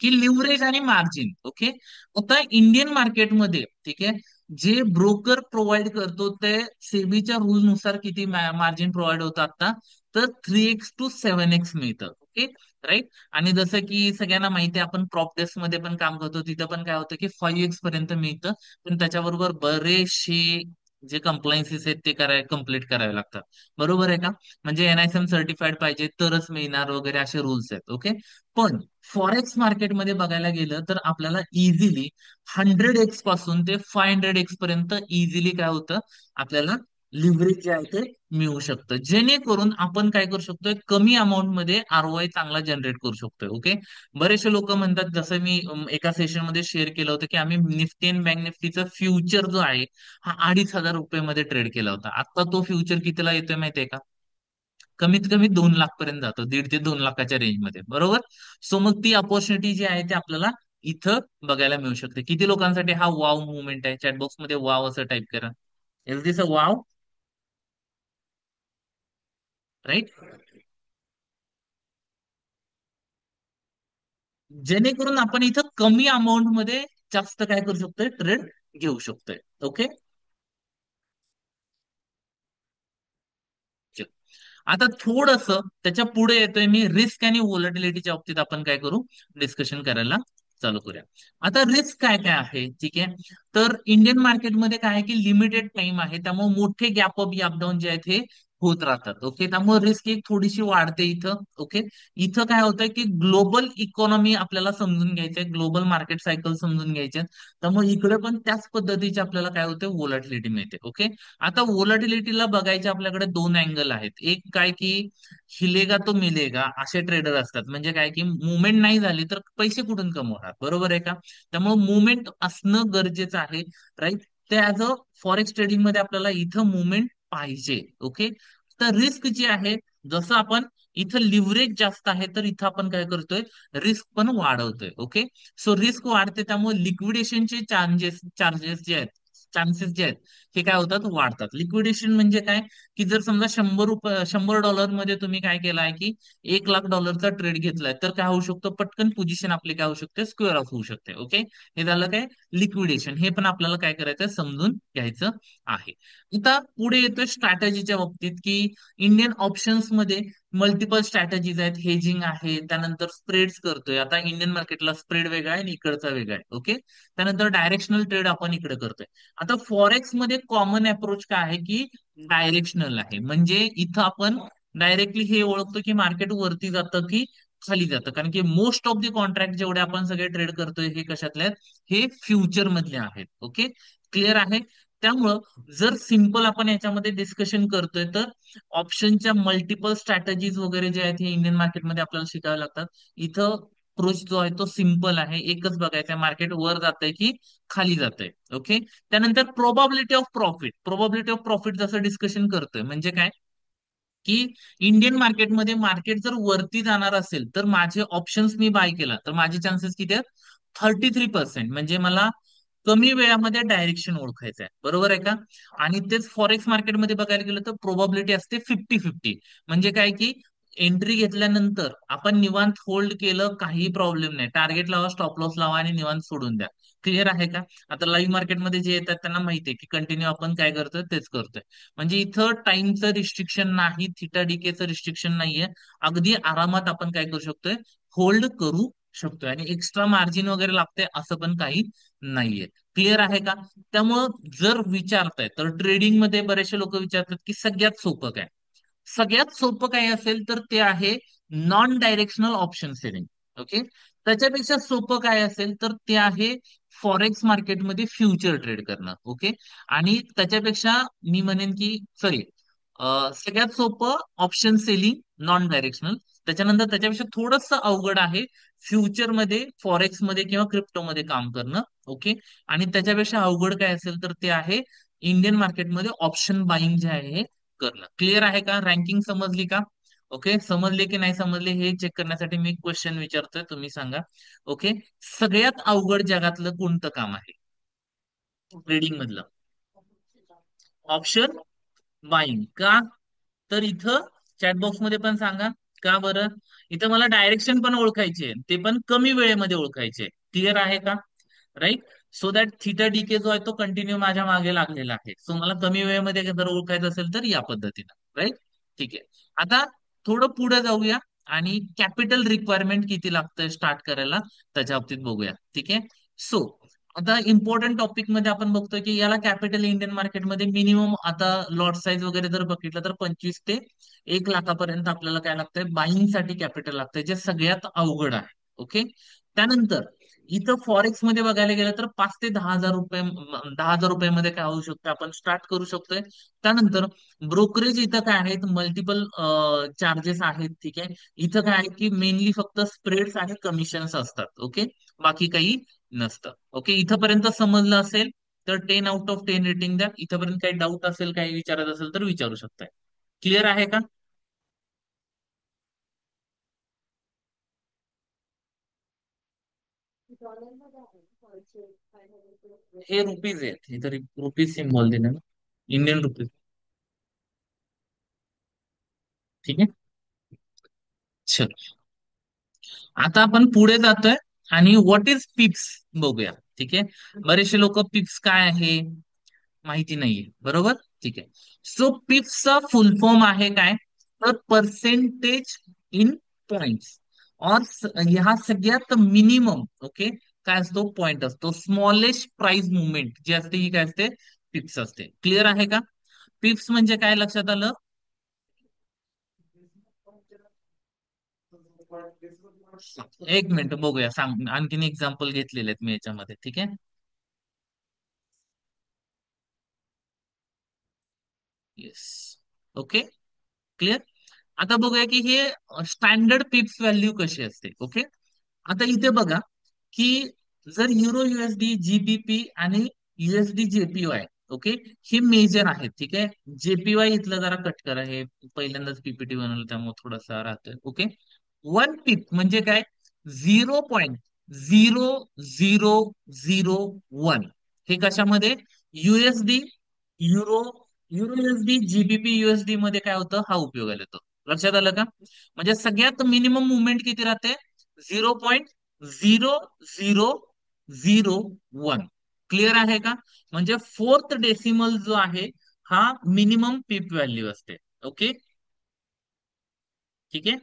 की लिव्हरेज आणि मार्जिन. ओके, आता इंडियन मार्केटमध्ये, ठीक आहे, जे ब्रोकर प्रोव्हाइड करतो ते सेबीच्या रूल नुसार किती मार्जिन प्रोव्हाइड होतं आता, तर 3x to 7x मिळतं. Okay, right. आणि जसं की सगळ्यांना माहिती आहे, आपण प्रॉप डेस्क मध्ये पण काम करतो, तिथं पण काय होतं की 5x पर्यंत मिळतं. पण त्याच्याबरोबर बरेचसे जे कंप्लायन्सेस आहेत ते कम्प्लीट करावे लागतात. बरोबर आहे का? म्हणजे NISM सर्टिफाईड पाहिजे तरच मिळणार वगैरे असे रूल्स आहेत. ओके, पण फॉरेक्स मार्केटमध्ये बघायला गेलं तर आपल्याला इझिली 100x पासून ते 500x पर्यंत इझिली काय होतं, आपल्याला लिव्हरेज जे आहे ते मिळू शकतं. जेणेकरून आपण काय करू शकतोय, कमी अमाऊंट मध्ये ROI चांगला जनरेट करू शकतोय. ओके, बरेचसे लोक म्हणतात, जसं मी एका सेशन मध्ये शेअर केलं होतं की आम्ही निफ्टी अँड बँक निफ्टीचा फ्युचर जो आहे हा 2,500 रुपये मध्ये ट्रेड केला होता. आता तो फ्युचर कितीला येतोय माहितीये का? कमीत कमी 2 लाख पर्यंत जातो, 1.5 ते 2 लाखाच्या रेंजमध्ये. बरोबर. सो मग ती अपॉर्च्युनिटी जी आहे ती आपल्याला इथं बघायला मिळू शकते. किती लोकांसाठी हा वाव मुवमेंट आहे? चॅटबॉक्स मध्ये वाव असं टाईप करा. Is this a wow? Right. जेणेकरून आपण इथं कमी अमाऊंट मध्ये जास्त काय करू शकतोय, ट्रेड घेऊ शकतोय. ओके, आता थोडस त्याच्या पुढे येतोय मी, रिस्क आणि व्होलॅटिलिटीच्या बाबतीत आपण काय करू, डिस्कशन करायला चालू करूया. आता रिस्क काय काय आहे, ठीक आहे. तर इंडियन मार्केटमध्ये काय आहे की लिमिटेड टाइम आहे, त्यामुळे मोठे गॅप अप डाऊन जे आहेत हे होत राहतात. ओके, त्यामुळे रिस्क एक थोडीशी वाढते इथं. ओके, इथं काय होतंय की ग्लोबल इकॉनॉमी आपल्याला समजून घ्यायचंय, ग्लोबल मार्केट सायकल समजून घ्यायचे, त्यामुळे इकडे पण त्याच पद्धतीचे आपल्याला काय होते, वोलॅटिलिटी मिळते. ओके, आता वोलॅटिलिटीला बघायचे आपल्याकडे दोन अँगल आहेत. एक काय की हिलेगा तो मिलेगा असे ट्रेडर असतात, म्हणजे काय की मुवमेंट नाही झाली तर पैसे कुठून कमवणार, बरोबर आहे का? त्यामुळे मुवमेंट असणं गरजेचं आहे, राईट? ते ऍज अ फॉरेक्स ट्रेडिंग मध्ये आपल्याला इथं मुवमेंट पाहिजे. ओके, तर रिस्क जी आहे, जसं आपण इथं लिव्हरेज जास्त आहे तर इथं आपण काय करतोय, रिस्क पण वाढवतोय. ओके, सो रिस्क वाढते, त्यामुळे लिक्विडेशनचे चार्जेस जे आहेत, चान्सेस जे आहेत, हे काय होतात, वाढतात. लिक्विडेशन म्हणजे काय, की जर समजा $100 मध्ये तुम्ही काय केलाय की $1,00,000 ट्रेड घेतलाय, तर काय होऊ शकतं, पटकन पोझिशन आपली काय होऊ शकते, स्क्वेअर ऑफ होऊ शकते. ओके, हे झालं काय, लिक्विडेशन. हे पण आपल्याला काय करायचं, समजून घ्यायचं आहे. आता पुढे येतोय स्ट्रॅटेजीच्या बाबतीत, की इंडियन ऑप्शन्स मध्ये मल्टिपल स्ट्रॅटेजीज आहेत. हेजिंग आहे, त्यानंतर स्प्रेड्स करतोय. आता इंडियन मार्केटला स्प्रेड वेगळा आहे आणि इकडचा वेगळा आहे. ओके, त्यानंतर डायरेक्शनल ट्रेड आपण इकडे करतोय. आता फॉरेक्स मध्ये कॉमन अप्रोच काय आहे, की डायरेक्शनल आहे. म्हणजे इथं आपण डायरेक्टली हे ओळखतो की मार्केट वरती जातं की खाली जातं, कारण की मोस्ट ऑफ द कॉन्ट्रॅक्ट जेवढे आपण सगळे ट्रेड करतोय हे कशातले आहेत, हे फ्युचर मधले आहेत. ओके, क्लिअर आहे? त्यामुळं जर सिंपल आपण याच्यामध्ये डिस्कशन करतोय, तर ऑप्शनच्या मल्टिपल स्ट्रॅटेजीज वगैरे जे आहेत हे इंडियन मार्केटमध्ये आपल्याला शिकावे लागतात. इथं अप्रोच जो आहे तो सिंपल आहे, एकच बघायचं, मार्केट वर जातंय की खाली जातंय. ओके, त्यानंतर probability of profit. Probability of profit जसं डिस्कशन करतोय, म्हणजे काय की इंडियन मार्केटमध्ये मार्केट जर वरती जाणार असेल तर माझे ऑप्शन्स मी बाय केला तर माझे चान्सेस किती आहेत, 33%. म्हणजे मला कमी वेळामध्ये डायरेक्शन ओळखायचं आहे, बरोबर आहे का? आणि तेच फॉरेक्स मार्केटमध्ये बघायला गेलं तर प्रोबॅबिलिटी असते 50-50. म्हणजे काय की एंट्री घेतल्यानंतर आपण निवांत होल्ड केलं, काही प्रॉब्लेम नाही, टार्गेट लावा, स्टॉप लॉस लावा आणि निवांत सोडून द्या. क्लिअर आहे का? आता लाईव्ह मार्केटमध्ये जे येतात त्यांना माहिती आहे की कंटिन्यू आपण काय करतोय, तेच करतोय. म्हणजे इथं टाइमचं रिस्ट्रिक्शन नाही, थिटा डीकेचं रिस्ट्रिक्शन नाहीये. अगदी आरामात आपण काय करू शकतोय, होल्ड करू शकतोय, आणि एक्स्ट्रा मार्जिन वगैरे लागते असं पण काही नाहीये. क्लिअर आहे का? त्यामुळं जर विचारताय तर ट्रेडिंग मध्ये बरेचसे लोक विचारतात की सगळ्यात सोपं काय, सगळ्यात सोपं काय असेल तर ते आहे non directional option selling. Okay, त्याच्यापेक्षा सोपं काय असेल तर ते आहे फॉरेक्स मार्केटमध्ये फ्युचर ट्रेड करणं. ओके, आणि त्याच्यापेक्षा मी म्हणेन की सॉरी, सगळ्यात सोपं ऑप्शन सेलिंग नॉन डायरेक्शनल. त्याच्यानंतर त्याच्यापेक्षा थोडंसं अवघड आहे फ्युचर मध्ये, फॉरेक्स मध्ये किंवा क्रिप्टोमध्ये काम करणं. ओके, आणि त्याच्यापेक्षा अवघड काय असेल तर ते आहे इंडियन मार्केटमध्ये ऑप्शन बाईंग जे आहे हे करणं. क्लिअर आहे का? रँकिंग समजली का? ओके, समजले की नाही समजले हे चेक करण्यासाठी मी क्वेश्चन विचारतोय, तुम्ही सांगा. ओके, सगळ्यात अवघड जगातलं कोणतं काम आहे ट्रेडिंग मधलं? ऑप्शन बाईंग का? तर इथं चॅटबॉक्स मध्ये पण सांगा का बरं. इथं मला डायरेक्शन पण ओळखायचे, ते पण कमी वेळेमध्ये ओळखायचे. क्लिअर आहे का? Right, so that theta decay जो आहे तो कंटिन्यू माझ्या मागे लागलेला आहे. सो मला कमी वेळेमध्ये जर ओळखायचं असेल तर या पद्धतीनं. राईट, ठीक आहे. आता थोडं पुढे जाऊया आणि कॅपिटल रिक्वायरमेंट किती लागतं स्टार्ट करायला, त्याच्या बाबतीत बघूया. ठीक आहे, सो आता इम्पॉर्टंट टॉपिक मध्ये आपण बघतोय की याला कॅपिटल इंडियन मार्केटमध्ये मिनिमम, आता लॉट साईज वगैरे जर बघितलं तर 25 ते 1 लाखापर्यंत आपल्याला काय लागतंय, बाईंग साठी कॅपिटल लागतंय, जे सगळ्यात अवघड आहे. ओके, त्यानंतर इथं फॉरेक्स मध्ये बघायला गेलं तर 5 ते 10 हजार रुपये, 10 हजार रुपयामध्ये काय होऊ शकतं, आपण स्टार्ट करू शकतोय. त्यानंतर ब्रोकरेज इथं काय आहेत, मल्टिपल चार्जेस आहेत. ठीक आहे, इथं काय आहे की मेनली फक्त स्प्रेड्स आणि कमिशन्स असतात. ओके, बाकी काही नसतं. ओके, इथंपर्यंत समजलं असेल तर 10 आउट ऑफ 10 रेटिंग द्या. इथंपर्यंत काही डाऊट असेल, काही विचारत असेल तर विचारू शकताय. क्लिअर आहे का? हे रुपीज आहेत, हे तर रुपीज सिम्बॉल दिले ना, इंडियन रुपीज. ठीक आहे, चल. आता आपण पुढे जातोय आणि व्हॉट इज पिप्स बघूया. ठीक आहे, बरेचसे लोक पिप्स काय आहे माहिती नाहीये, बरोबर. ठीक आहे, सो पिप्सचा फुल फॉर्म आहे काय, तर पर्सेंटेज इन पॉइंट्स, और ह्या सगळ्यात मिनिमम. ओके, काय असतो, पॉइंट असतो. स्मॉलेस्ट प्राइस मुवमेंट जी असते ही काय असते, पिप्स असते. क्लिअर आहे का? पिप्स म्हणजे काय, लक्षात आलं? एक मिनिट बघूया, सांग आणखीन एक्झाम्पल घेतलेले आहेत मी याच्यामध्ये, ठीक आहे. येस. ओके. क्लिअर. आता बघूया की हे स्टँडर्ड पिप्स व्हॅल्यू कशी असते. ओके. आता इथे बघा की जर युरो युएसडी जीबीपी आणि युएसडी जेपीवाय, ओके, हे मेजर आहेत. ठीक आहे. जेपीवाय इथलं जरा कट करा, हे पहिल्यांदाच पीपीटी बनवलं त्यामुळे थोडासा राहतोय. ओके. वन पिप म्हणजे काय? 0.0001. हे कशामध्ये? USD, euro, euro USD, GBP USD मध्ये काय होतं, हा उपयोगाला येतो. लक्षात आलं का? म्हणजे सगळ्यात मिनिमम मुवमेंट किती राहते? 0.0001. क्लिअर आहे का? म्हणजे फोर्थ डेसिमल जो आहे हा मिनिमम पीप व्हॅल्यू असते. ओके. ठीक आहे.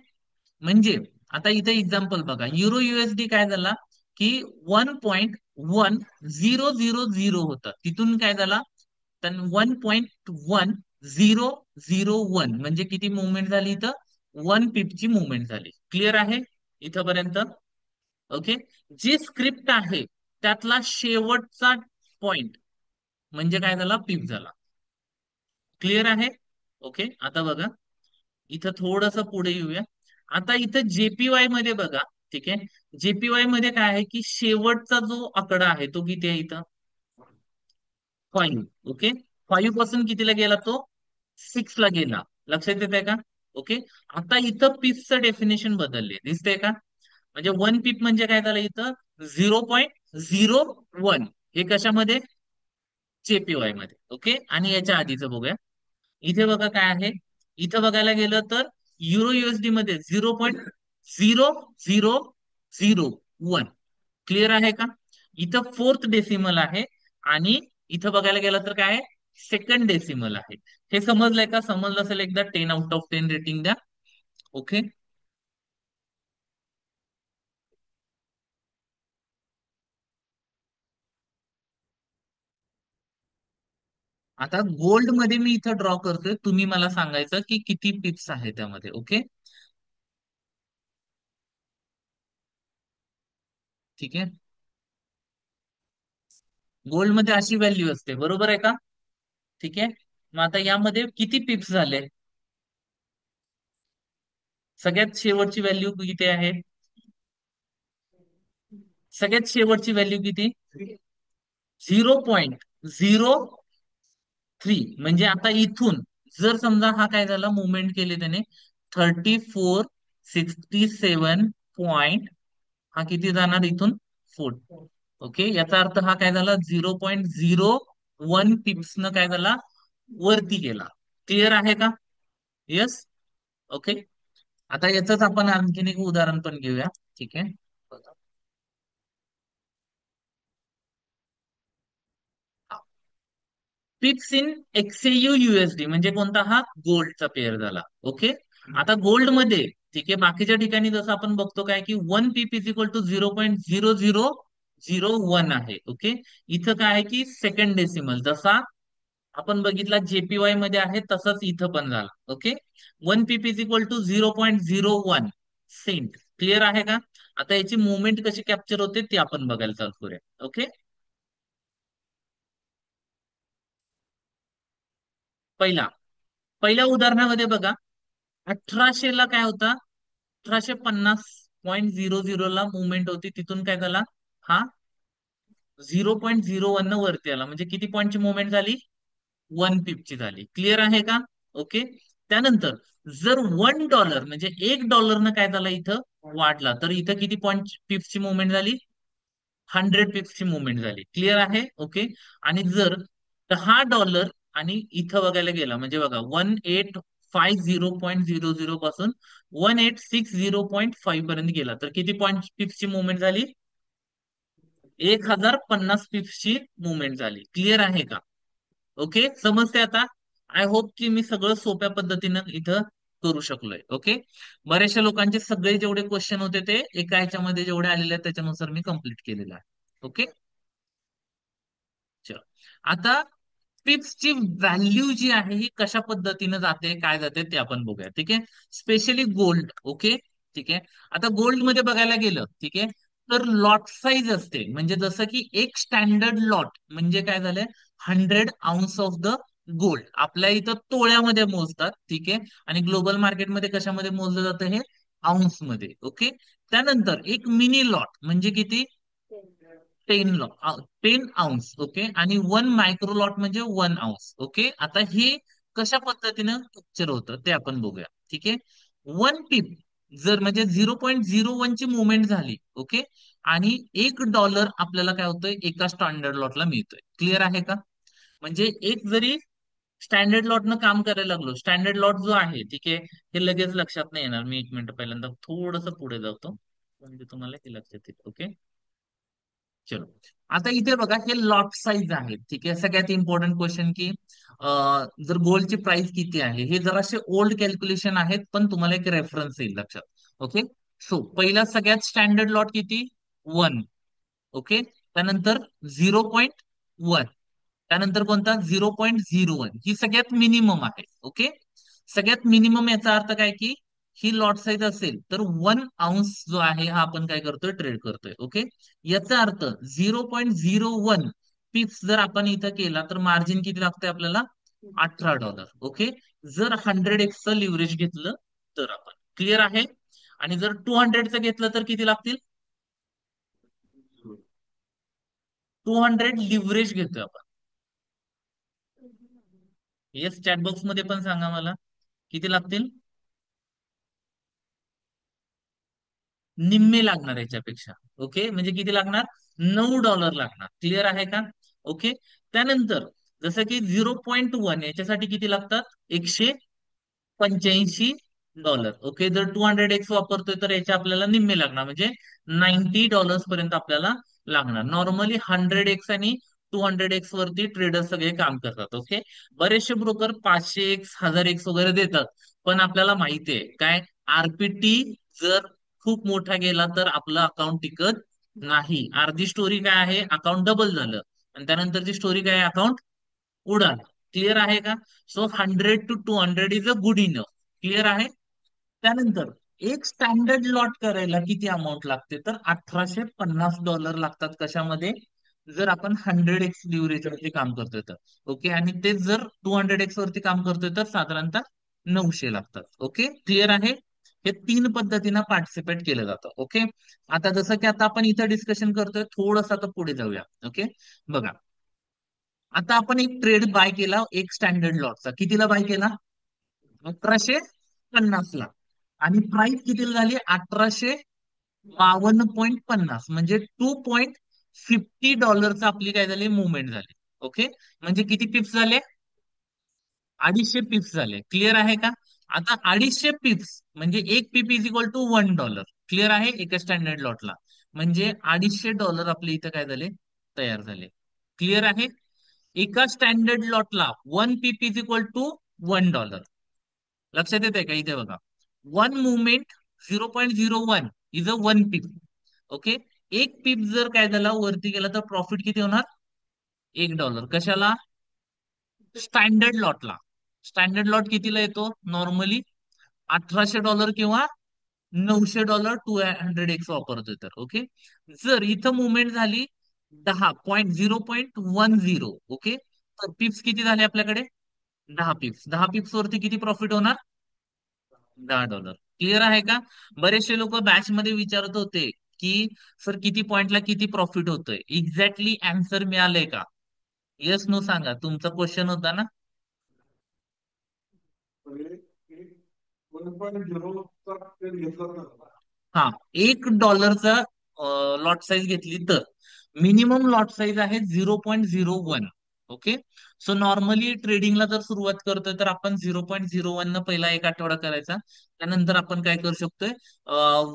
म्हणजे आता इथे एक्झाम्पल बघा, युरो युएसडी काय झाला की 1.1000 होता, तिथून काय झाला तर 1.1001, म्हणजे किती मुवमेंट झाली इथं? 1 पिपची मुवमेंट झाली. क्लिअर आहे इथपर्यंत? ओके. जी स्क्रिप्ट आहे त्यातला शेवटचा पॉइंट म्हणजे काय झाला? पीप झाला. क्लिअर आहे? ओके. आता बघा, इथं थोडस पुढे येऊया. आता इथं जेपीवाय मध्ये बघा. ठीक आहे. जेपीवाय मध्ये काय आहे की शेवटचा जो आकडा आहे तो किती आहे इथं? 5. ओके. 5 पासून कितीला गेला तो? 6 ला गेला. लक्षात येत आहे का? ओके. आता इथं पीपचं डेफिनेशन बदलले, दिसतंय का? म्हणजे वन पीप म्हणजे काय झालं इथं? 0.01. हे कशामध्ये? जेपीवाय मध्ये. ओके. आणि याच्या आधीचं बघूया. इथे बघा काय आहे. इथं बघायला गेलं तर युरो युएसडी मध्ये 0.0001. क्लिअर आहे का? इथं फोर्थ डेसिमल आहे. आणि इथं बघायला गेलं तर काय आहे? सेकंड डेसिमल आहे. हे समजलंय का? समजलं असेल एकदा 10 out of 10 रेटिंग द्या. ओके. आता गोल्ड मध्ये मी इथं ड्रॉ करतोय, तुम्ही मला सांगायचं की किती पिप्स आहे त्यामध्ये. ओके. ठीक आहे. गोल्ड मध्ये अशी व्हॅल्यू असते, बरोबर आहे का? ठीक आहे. मग आता यामध्ये किती पिप्स झाले? सगळ्यात शेवटची व्हॅल्यू किती आहे? सगळ्यात शेवटची व्हॅल्यू किती? 0.03. म्हणजे आता इथून जर समजा हा काय झाला, मुवमेंट केली त्याने 3467 हा किती जाणार इथून? 4. ओके. याचा अर्थ हा काय झाला? 0.01 पिप्स न काय झाला? वरती गेला. क्लिअर आहे का? येस. ओके. आता याच आपण आणखीन एक उदाहरण पण घेऊया. ठीक आहे. पिप्स इन एक्सयू युएसडी म्हणजे कोणता? हा गोल्डचा पेअर झाला. ओके. आता गोल्ड मध्ये, ठीक आहे, बाकीच्या ठिकाणी जसं आपण बघतो काय की one pip is equal to 0.0001 आहे. ओके. इथं काय आहे की सेकंड डेसिमल जसा आपण बघितला जेपीवाय मध्ये आहे तसंच इथं पण झाला. Okay. One pip is equal to 0.01 cent. Clear आहे का? आता याची मुवमेंट कशी कॅप्चर होते ते आपण बघायला चालू करूया. ओके. पहिला पहिल्या उदाहरणामध्ये बघा, 1800 ला काय होता? 1850.00 ला मुवमेंट होती, तिथून काय झाला? हा 0.01 न वरती आला, म्हणजे किती पॉईंटची मुवमेंट झाली? 1 पिपची झाली. क्लिअर आहे का? ओके. त्यानंतर जर $1 म्हणजे $1 काय झाला इथं? वाढला, तर इथं किती पॉईंट पिप्सची मुवमेंट झाली? 100 पिप्सची मुवमेंट झाली. क्लिअर आहे? ओके. आणि जर $10 आणि इथं बघायला गेला म्हणजे बघा 1850.00 पासून 1860.5 पर्यंत गेला, तर किती पॉईंट पिप्सची मुवमेंट झाली? 1050 पिप्सची मुवमेंट झाली. क्लिअर आहे का? ओके. समजते आता? आय होप की मी सगळं सोप्या पद्धतीनं इथं करू शकलोय. ओके. बऱ्याचशा लोकांचे सगळे जेवढे क्वेश्चन होते ते एका ह्याच्यामध्ये जेवढे आलेले आहेत त्याच्यानुसार मी कम्प्लीट केलेलं आहे. ओके. चलो. आता पिप्सची व्हॅल्यू जी आहे ही कशा पद्धतीने जाते, काय जाते ते आपण बघूया. ठीक आहे. Specially gold. ओके. ठीक आहे. आता गोल्ड मध्ये बघायला गेलं, ठीक आहे, तर लॉट साईज असते, म्हणजे जसं की एक स्टँडर्ड लॉट म्हणजे काय झालंय, 100 ounce ऑफ द गोल्ड. आपल्या इथं तोळ्यामध्ये मोजतात, ठीक आहे, आणि ग्लोबल मार्केटमध्ये कशामध्ये मोजलं जातं हे, आउन्स मध्ये. ओके. त्यानंतर एक मिनी लॉट म्हणजे किती, 10 ounce. ओके. आणि 1 मायक्रो लॉट म्हणजे 1 ounce. ओके. आता हे कशा पद्धतीनं कॅप्चर होतं ते आपण बघूया, ठीक आहे. 1 पीप जर म्हणजे 0.01 ची मुवमेंट झाली, ओके, आणि $1 आपल्याला काय होतंय एका स्टँडर्ड लॉटला मिळतोय. क्लिअर आहे का? म्हणजे एक जरी स्टँडर्ड लॉटनं काम करायला लागलो, स्टँडर्ड लॉट जो आहे, ठीक आहे, हे लगेच लक्षात नाही येणार. मी 1 मिनिट पहिल्यांदा थोडस पुढे जातो, म्हणजे तुम्हाला हे लक्षात येईल. ओके. चलो. आता इथे बघा हे लॉट साईज आहे, ठीक आहे. सगळ्यात इम्पॉर्टंट क्वेश्चन की जर गोल्डची प्राइस किती आहे, हे जरासे ओल्ड कॅल्क्युलेशन आहेत, पण तुम्हाला एक रेफरन्स येईल लक्षात. ओके. सो पहिला सगळ्यात स्टँडर्ड लॉट किती, 1. ओके. त्यानंतर 0.1. त्यानंतर कोणता, 0.01. ही सगळ्यात मिनिमम आहे. ओके. सगळ्यात मिनिमम याचा अर्थ काय की ही लॉट साईज असेल तर 1 ounce जो आहे हा आपण काय करतोय, ट्रेड करतोय. ओके. याचा अर्थ 0.01 पिप्स जर आपण इथं केला तर मार्जिन किती लागतंय आपल्याला, $18. ओके. जर 100x लिव्हरेज घेतलं तर आपण, क्लिअर आहे. आणि जर 200चं घेतलं तर किती लागतील, 200 लिव्हरेज घेतोय आपण. येस, चॅटबॉक्स मध्ये पण सांगा मला किती लागतील. निम्मे लागणार याच्यापेक्षा. ओके. म्हणजे किती लागणार, $9 लागणार. क्लिअर आहे का? ओके. त्यानंतर जसं की 0.1 याच्यासाठी किती लागतात, $185. ओके. जर 200x वापरतोय तर याचे आपल्याला निम्मे लागणार, म्हणजे $90 पर्यंत आपल्याला लागणार. नॉर्मली 100x आणि 200x वरती ट्रेडर सगळे काम करतात. ओके. बरेचसे ब्रोकर 500x 1000x वगैरे देतात, पण आपल्याला माहिती आहे काय, आरपीटी जर खूप मोठा गेला तर आपलं अकाउंट टिकत नाही. अर्धी स्टोरी काय आहे, अकाउंट डबल झालं, आणि त्यानंतरची स्टोरी काय आहे, अकाउंट उडालं. क्लिअर आहे का? So 100 to 200 is a good enough. Clear आहे. त्यानंतर एक स्टँडर्ड लॉट करायला किती अमाऊंट लागते, तर $1850 लागतात. कशामध्ये, जर आपण 100x लिव्हरेज वरती काम करतोय तर. ओके. आणि तेच जर 200x वरती काम करतोय तर साधारणतः 900 लागतात. ओके. क्लिअर आहे. हे तीन पद्धतीनं पार्टिसिपेट केलं जातं. ओके. आता जसं की आता आपण इथं डिस्कशन करतोय, थोडंसं आता पुढे जाऊया. ओके. बघा, आता आपण एक ट्रेड बाय केला एक स्टँडर्ड लॉटचा, कितीला बाय केला, 1850 ला. आणि प्राइस कितीला झाली, 1852.50, म्हणजे $2.50 आपली काय झाली, मुवमेंट झाली. ओके. म्हणजे किती पिप्स झाले, 250 पिप्स झाले. क्लिअर आहे का? आता 250 पिप्स म्हणजे एक पीप इज इक्वल टू $1. क्लिअर आहे, एका स्टँडर्ड लॉटला. म्हणजे $250 आपले इथं काय झाले, तयार झाले. क्लिअर आहे. एका स्टँडर्ड लॉटला 1 पीप इज इक्वल टू $1. लक्षात येते का, इथे बघा, one movement 0.01 is a 1 pip. Okay. एक पीप जर काय झाला वरती गेला तर प्रॉफिट किती होणार, $1. कशाला, स्टँडर्ड लॉटला. स्टँडर्ड लॉट कितीला येतो नॉर्मली, $1800 किंवा $900, 200x वापरतोय तर. ओके. जर इथं मुवमेंट झाली 10.0.10. ओके. तर पिप्स किती झाले आपल्याकडे, 10 पिप्स. 10 पिप्स वरती किती प्रॉफिट होणार, $10. क्लिअर आहे का? बरेचसे लोक बॅच मध्ये विचारत होते की सर किती पॉइंटला किती प्रॉफिट होतोय, एक्झॅक्टली आन्सर मिळालंय का? येस नो सांगा, तुमचा क्वेश्चन होता ना. हा, $1 लॉट साईज घेतली तर मिनिमम लॉट साईज आहे 0.01. ओके. सो नॉर्मली ट्रेडिंगला जर सुरुवात करतोय तर आपण 0.01 न पहिला एक आठवडा करायचा. त्यानंतर आपण काय करू शकतोय,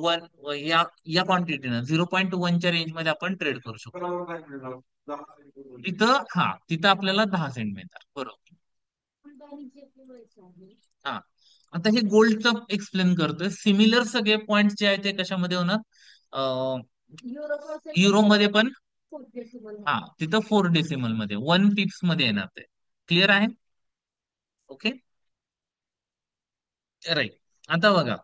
वन या या क्वांटिटीनं 0.1च्या रेंज मध्ये आपण ट्रेड करू शकतो. तिथं हा, तिथं आपल्याला 10 सेंट मिळतात. बरोबर. हा. आता हे गोल्डचं एक्सप्लेन करतोय. सिमिलर सगळे पॉइंट जे आहेत ते कशामध्ये होणार, युरो मध्ये पण. हा, तिथं 4 डेसिमल मध्ये 1 पिप्स मध्ये येणार ते. क्लिअर आहे. ओके. राईट. आता बघा,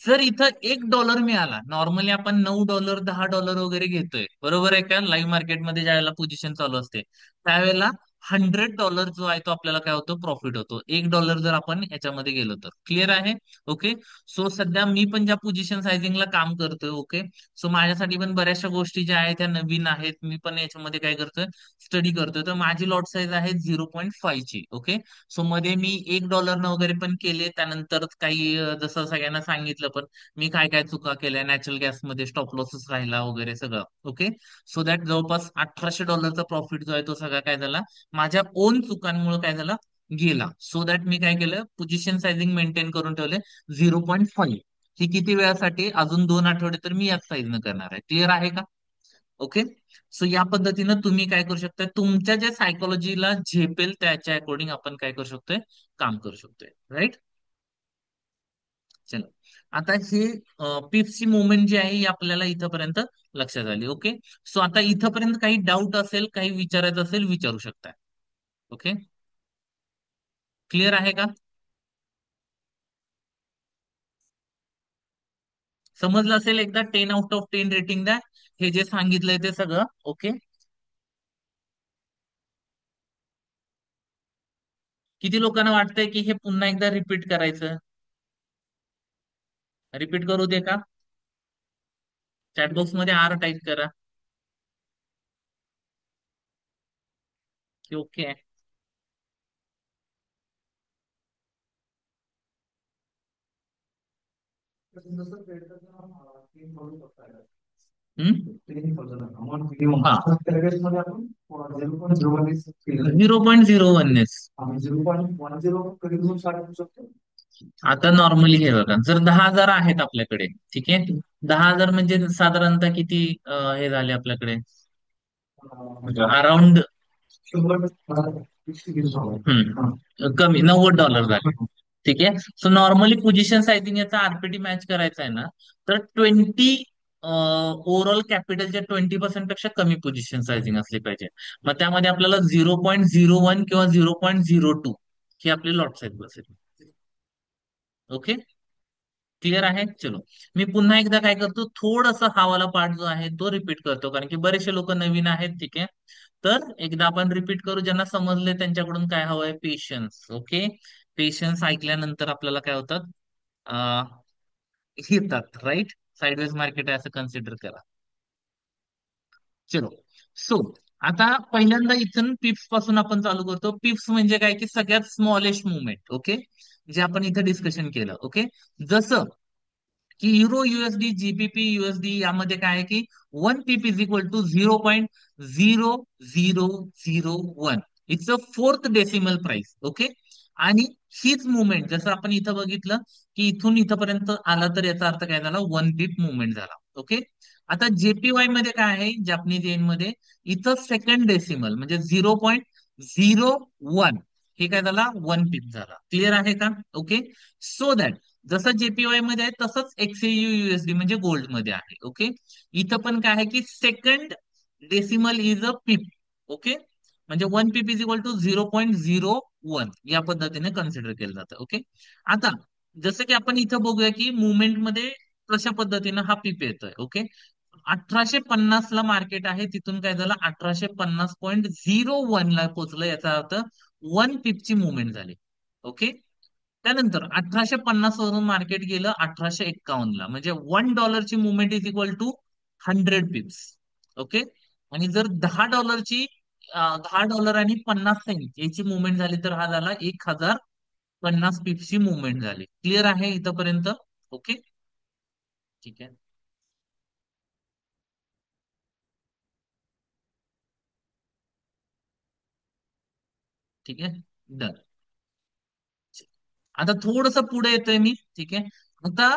जर इथं $1 मिळाला, नॉर्मली आपण $9 $10 वगैरे घेतोय, बरोबर आहे का, लाईव्ह मार्केटमध्ये ज्या वेळेला पोझिशन चालू असते त्यावेळेला $100 जो आहे तो आपल्याला काय होतो, प्रॉफिट होतो. $1 जर आपण याच्यामध्ये गेलो तर. क्लिअर आहे? ओके. सो सध्या मी पण ज्या पोझिशन सायझिंगला काम करतोय, ओके, सो माझ्यासाठी पण बऱ्याचशा गोष्टी ज्या आहेत त्या नवीन आहेत. मी पण याच्यामध्ये काय करतोय, स्टडी करतोय. तर माझी लॉट साईज आहे 0.5 ची. ओके. सो मध्ये मी $1 वगैरे पण केले. त्यानंतर काही जसं सगळ्यांना सांगितलं पण मी काय काय चुका केल्या, नॅचरल गॅसमध्ये स्टॉप लॉसेस राहिला वगैरे सगळं. ओके. सो दॅट जवळपास $1,800चा प्रॉफिट जो आहे तो सगळा काय झाला, माझ्या ओन चुकांमुळे काय झाला, गेला. सो दॅट मी काय केलं, पोझिशन सायझिंग मेंटेन करून ठेवले 0.5. ही किती वेळासाठी, अजून 2 आठवडे तर मी याच साईजनं करणार आहे. क्लिअर आहे का? ओके. सो या पद्धतीनं तुम्ही काय करू शकता, तुमच्या ज्या सायकोलॉजीला झेपेल त्याच्या अकॉर्डिंग आपण काय करू शकतोय, काम करू शकतोय. राईट. चला. आता हे पिप्सची मुवमेंट जी आहे ही आपल्याला इथपर्यंत लक्षात आली. ओके. सो आता इथपर्यंत काही डाऊट असेल, काही विचारायचं असेल, विचारू शकता. ओके. क्लिअर आहे का? समजलं असेल? एकदा 10 आउट ऑफ 10 रेटिंग द्या. हे जे सांगितलंय ते सगळं. ओके. किती लोकांना वाटतंय की हे पुन्हा एकदा रिपीट करायचं? रिपीट करू दे का? चॅटबॉक्स मध्ये आर टाईप करा की ओके. हा. 0.01. आता नॉर्मली हे बघा, जर 10,000 आहेत आपल्याकडे, ठीक आहे, 10,000 म्हणजे साधारणतः किती हे झाले आपल्याकडे, अराउंड कमी $90 झाले. ठीक आहे. सो नॉर्मली पोझिशन सायझिंग याचा आरपीटी मॅच करायचा आहे ना, तर ओव्हरऑल कॅपिटलच्या 20% पेक्षा कमी पोझिशन सायझिंग असली पाहिजे. मग त्यामध्ये आपल्याला 0.01 किंवा 0.02 ही आपली लॉट साईज बसेल. ओके. क्लिअर आहे? चलो. मी पुन्हा एकदा काय करतो, थोडस हा वाला पार्ट जो आहे तो रिपीट करतो, कारण की बरेचसे लोक नवीन आहेत. ठीक आहे. तर एकदा आपण रिपीट करू, ज्यांना समजले त्यांच्याकडून काय हवंय, पेशन्स. ओके. पेशन्स ऐकल्यानंतर आपल्याला काय होतात, अं, येतात. राईट. साइडवेज मार्केट आहे असं कन्सिडर करा. चलो. सो आता पहिल्यांदा इथून पिप्स पासून आपण चालू करतो. पिप्स म्हणजे काय, की सगळ्यात स्मॉलेस्ट मुवमेंट. ओके. जे आपण इथं डिस्कशन केलं. ओके. जसं की युरो युएसडी, जीबीपी युएसडी यामध्ये काय आहे, की 1 pip is equal to 0.0001. It's a fourth decimal price. Okay. आणि हीच मुवमेंट जसं आपण इथं बघितलं, की इथून इथपर्यंत आला तर याचा अर्थ काय झाला, 1 पीप मुवमेंट झाला. ओके. आता जेपीवाय मध्ये काय आहे, जापनीज येन मध्ये, इथं सेकंड डेसिमल म्हणजे 0.01, हे काय झाला, 1 पीप झाला. क्लिअर आहे का? ओके. सो दॅट जसं जेपीवाय मध्ये आहे तसंच एक्सएयू युएसडी म्हणजे गोल्ड मध्ये आहे. ओके. इथं पण काय आहे, की second decimal is a pip. Okay. म्हणजे 1 पीप इज इक्वल टू 0.01 या पद्धतीने कन्सिडर केलं जातं. ओके. आता जसं की आपण इथं बघूया, की मुवमेंट मध्ये कशा पद्धतीनं हा पीप येतोय. ओके. 1850 ला मार्केट आहे, तिथून काय झालं, 1850.01 ला पोहोचलं, याचा अर्थ 1 पीपची मुवमेंट झाली. ओके. त्यानंतर 1850 वरून मार्केट गेलं 1851 ला, म्हणजे $1 movement is equal to 100 pips. Okay. आणि जर $10 आणि 50 सेंट याची मुवमेंट झाली तर हा झाला 1,050 पिप्सची मुवमेंट झाली. क्लिअर आहे इथपर्यंत? ओके. ठीक आहे. ठीक आहे. डन. आता थोडस पुढे येतोय मी. ठीक आहे. आता